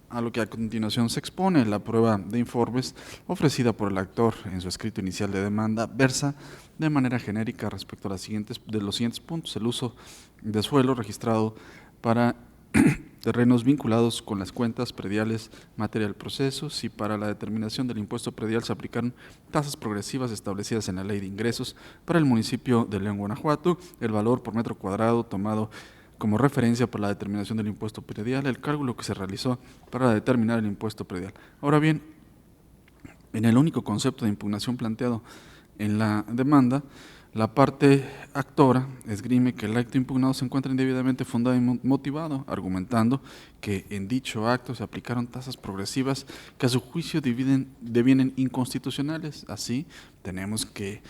a lo que a continuación se expone. La prueba de informes ofrecida por el actor en su escrito inicial de demanda versa de manera genérica respecto a los siguientes puntos: el uso de suelo registrado para terrenos vinculados con las cuentas prediales materia del proceso, si para la determinación del impuesto predial se aplicaron tasas progresivas establecidas en la Ley de Ingresos para el municipio de León, Guanajuato, el valor por metro cuadrado tomado como referencia para la determinación del impuesto predial, el cálculo que se realizó para determinar el impuesto predial. Ahora bien, en el único concepto de impugnación planteado en la demanda, la parte actora esgrime que el acto impugnado se encuentra indebidamente fundado y motivado, argumentando que en dicho acto se aplicaron tasas progresivas que a su juicio devienen inconstitucionales. Así, tenemos que,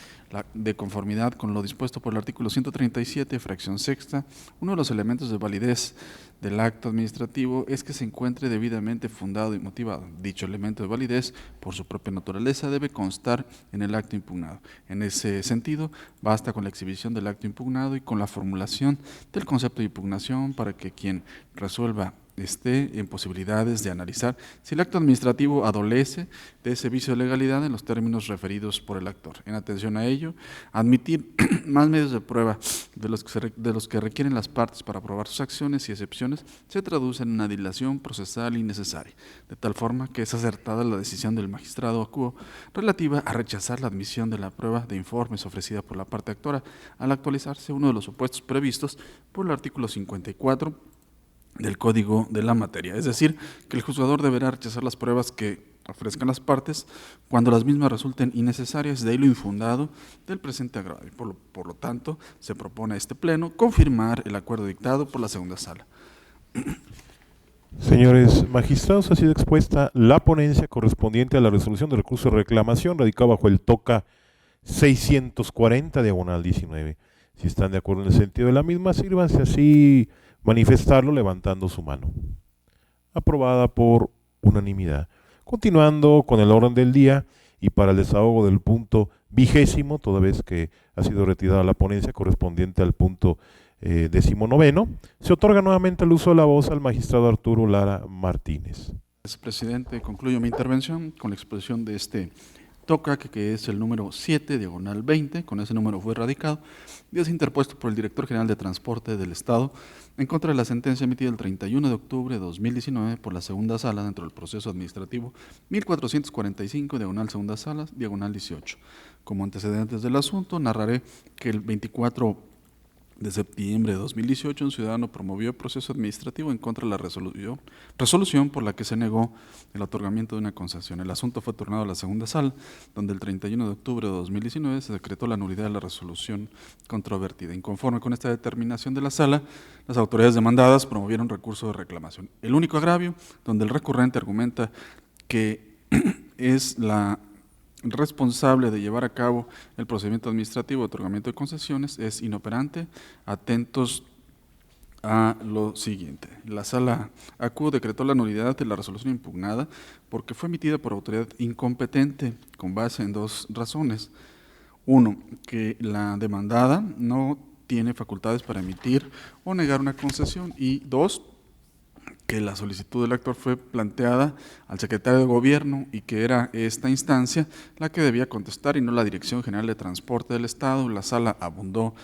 de conformidad con lo dispuesto por el artículo 137, fracción sexta, uno de los elementos de validez del acto administrativo es que se encuentre debidamente fundado y motivado. Dicho elemento de validez, por su propia naturaleza, debe constar en el acto impugnado. En ese sentido, basta con la exhibición del acto impugnado y con la formulación del concepto de impugnación para que quien resuelva esté en posibilidades de analizar si el acto administrativo adolece de ese vicio de legalidad en los términos referidos por el actor. En atención a ello, admitir más medios de prueba de los que requieren las partes para probar sus acciones y excepciones se traduce en una dilación procesal innecesaria, de tal forma que es acertada la decisión del magistrado acuo relativa a rechazar la admisión de la prueba de informes ofrecida por la parte actora al actualizarse uno de los supuestos previstos por el artículo 54 del Código de la Materia, es decir, que el juzgador deberá rechazar las pruebas que ofrezcan las partes cuando las mismas resulten innecesarias, de ahí lo infundado del presente agravio. Por lo tanto, se propone a este Pleno confirmar el acuerdo dictado por la segunda sala. Señores magistrados, ha sido expuesta la ponencia correspondiente a la resolución de recurso de reclamación radicada bajo el TOCA 640/19. Si están de acuerdo en el sentido de la misma, sírvanse así manifestarlo levantando su mano. Aprobada por unanimidad. Continuando con el orden del día y para el desahogo del punto 20, toda vez que ha sido retirada la ponencia correspondiente al punto 19, se otorga nuevamente el uso de la voz al magistrado Arturo Lara Martínez. Gracias, presidente. Concluyo mi intervención con la exposición de este TOCA, que es el número 7/20, con ese número fue radicado y es interpuesto por el Director General de Transporte del Estado en contra de la sentencia emitida el 31 de octubre de 2019 por la segunda sala dentro del proceso administrativo 1445, diagonal segunda sala, diagonal 18. Como antecedentes del asunto, narraré que el 24 de septiembre de 2018, un ciudadano promovió proceso administrativo en contra de la resolución por la que se negó el otorgamiento de una concesión. El asunto fue turnado a la segunda sala, donde el 31 de octubre de 2019 se decretó la nulidad de la resolución controvertida. Inconforme con esta determinación de la sala, las autoridades demandadas promovieron recurso de reclamación. El único agravio, donde el recurrente argumenta que es la responsable de llevar a cabo el procedimiento administrativo de otorgamiento de concesiones, es inoperante. Atentos a lo siguiente. La sala acuo decretó la nulidad de la resolución impugnada porque fue emitida por autoridad incompetente con base en dos razones. Uno, que la demandada no tiene facultades para emitir o negar una concesión, y dos, que la solicitud del actor fue planteada al secretario de Gobierno y que era esta instancia la que debía contestar y no la Dirección General de Transporte del Estado. La sala abundó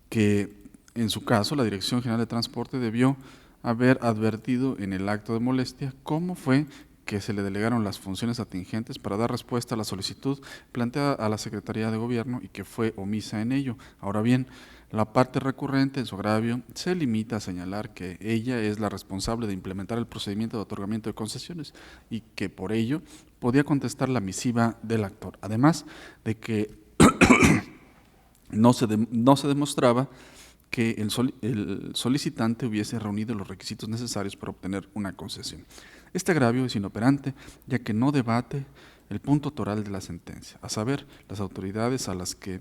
que en su caso la Dirección General de Transporte debió haber advertido en el acto de molestia cómo fue que se le delegaron las funciones atingentes para dar respuesta a la solicitud planteada a la Secretaría de Gobierno y que fue omisa en ello. Ahora bien, la parte recurrente en su agravio se limita a señalar que ella es la responsable de implementar el procedimiento de otorgamiento de concesiones y que por ello podía contestar la misiva del actor. Además de que no se demostraba que el solicitante hubiese reunido los requisitos necesarios para obtener una concesión. Este agravio es inoperante, ya que no debate el punto toral de la sentencia, a saber, las autoridades a las que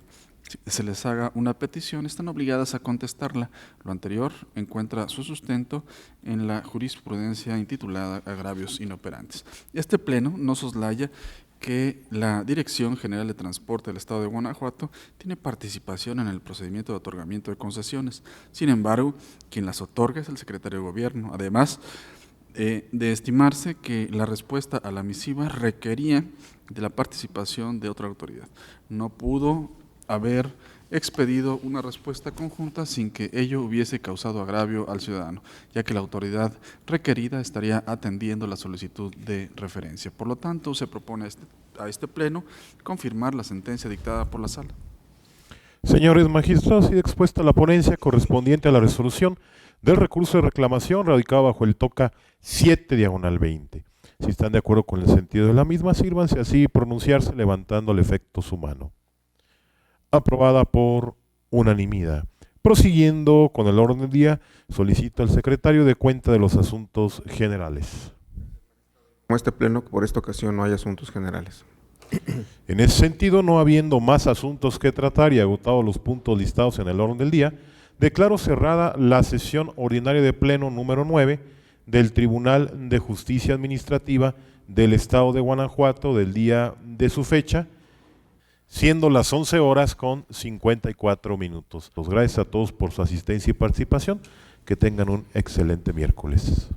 se les haga una petición están obligadas a contestarla. Lo anterior encuentra su sustento en la jurisprudencia intitulada Agravios Inoperantes. Este Pleno no soslaya que la Dirección General de Transporte del Estado de Guanajuato tiene participación en el procedimiento de otorgamiento de concesiones. Sin embargo, quien las otorga es el Secretario de Gobierno. Además, de estimarse que la respuesta a la misiva requería de la participación de otra autoridad. No pudo haber expedido una respuesta conjunta sin que ello hubiese causado agravio al ciudadano, ya que la autoridad requerida estaría atendiendo la solicitud de referencia. Por lo tanto, se propone a este Pleno confirmar la sentencia dictada por la Sala. Señores magistrados, ha sido expuesta la ponencia correspondiente a la resolución del recurso de reclamación radicado bajo el toca 7/20. Si están de acuerdo con el sentido de la misma, sírvanse así pronunciarse levantando al efecto su mano. Aprobada por unanimidad. Prosiguiendo con el orden del día, solicito al secretario de cuenta de los asuntos generales. Como este Pleno, por esta ocasión no hay asuntos generales. En ese sentido, no habiendo más asuntos que tratar y agotados los puntos listados en el orden del día, declaro cerrada la sesión ordinaria de Pleno número 9 del Tribunal de Justicia Administrativa del Estado de Guanajuato del día de su fecha, siendo las 11:54. Gracias a todos por su asistencia y participación. Que tengan un excelente miércoles.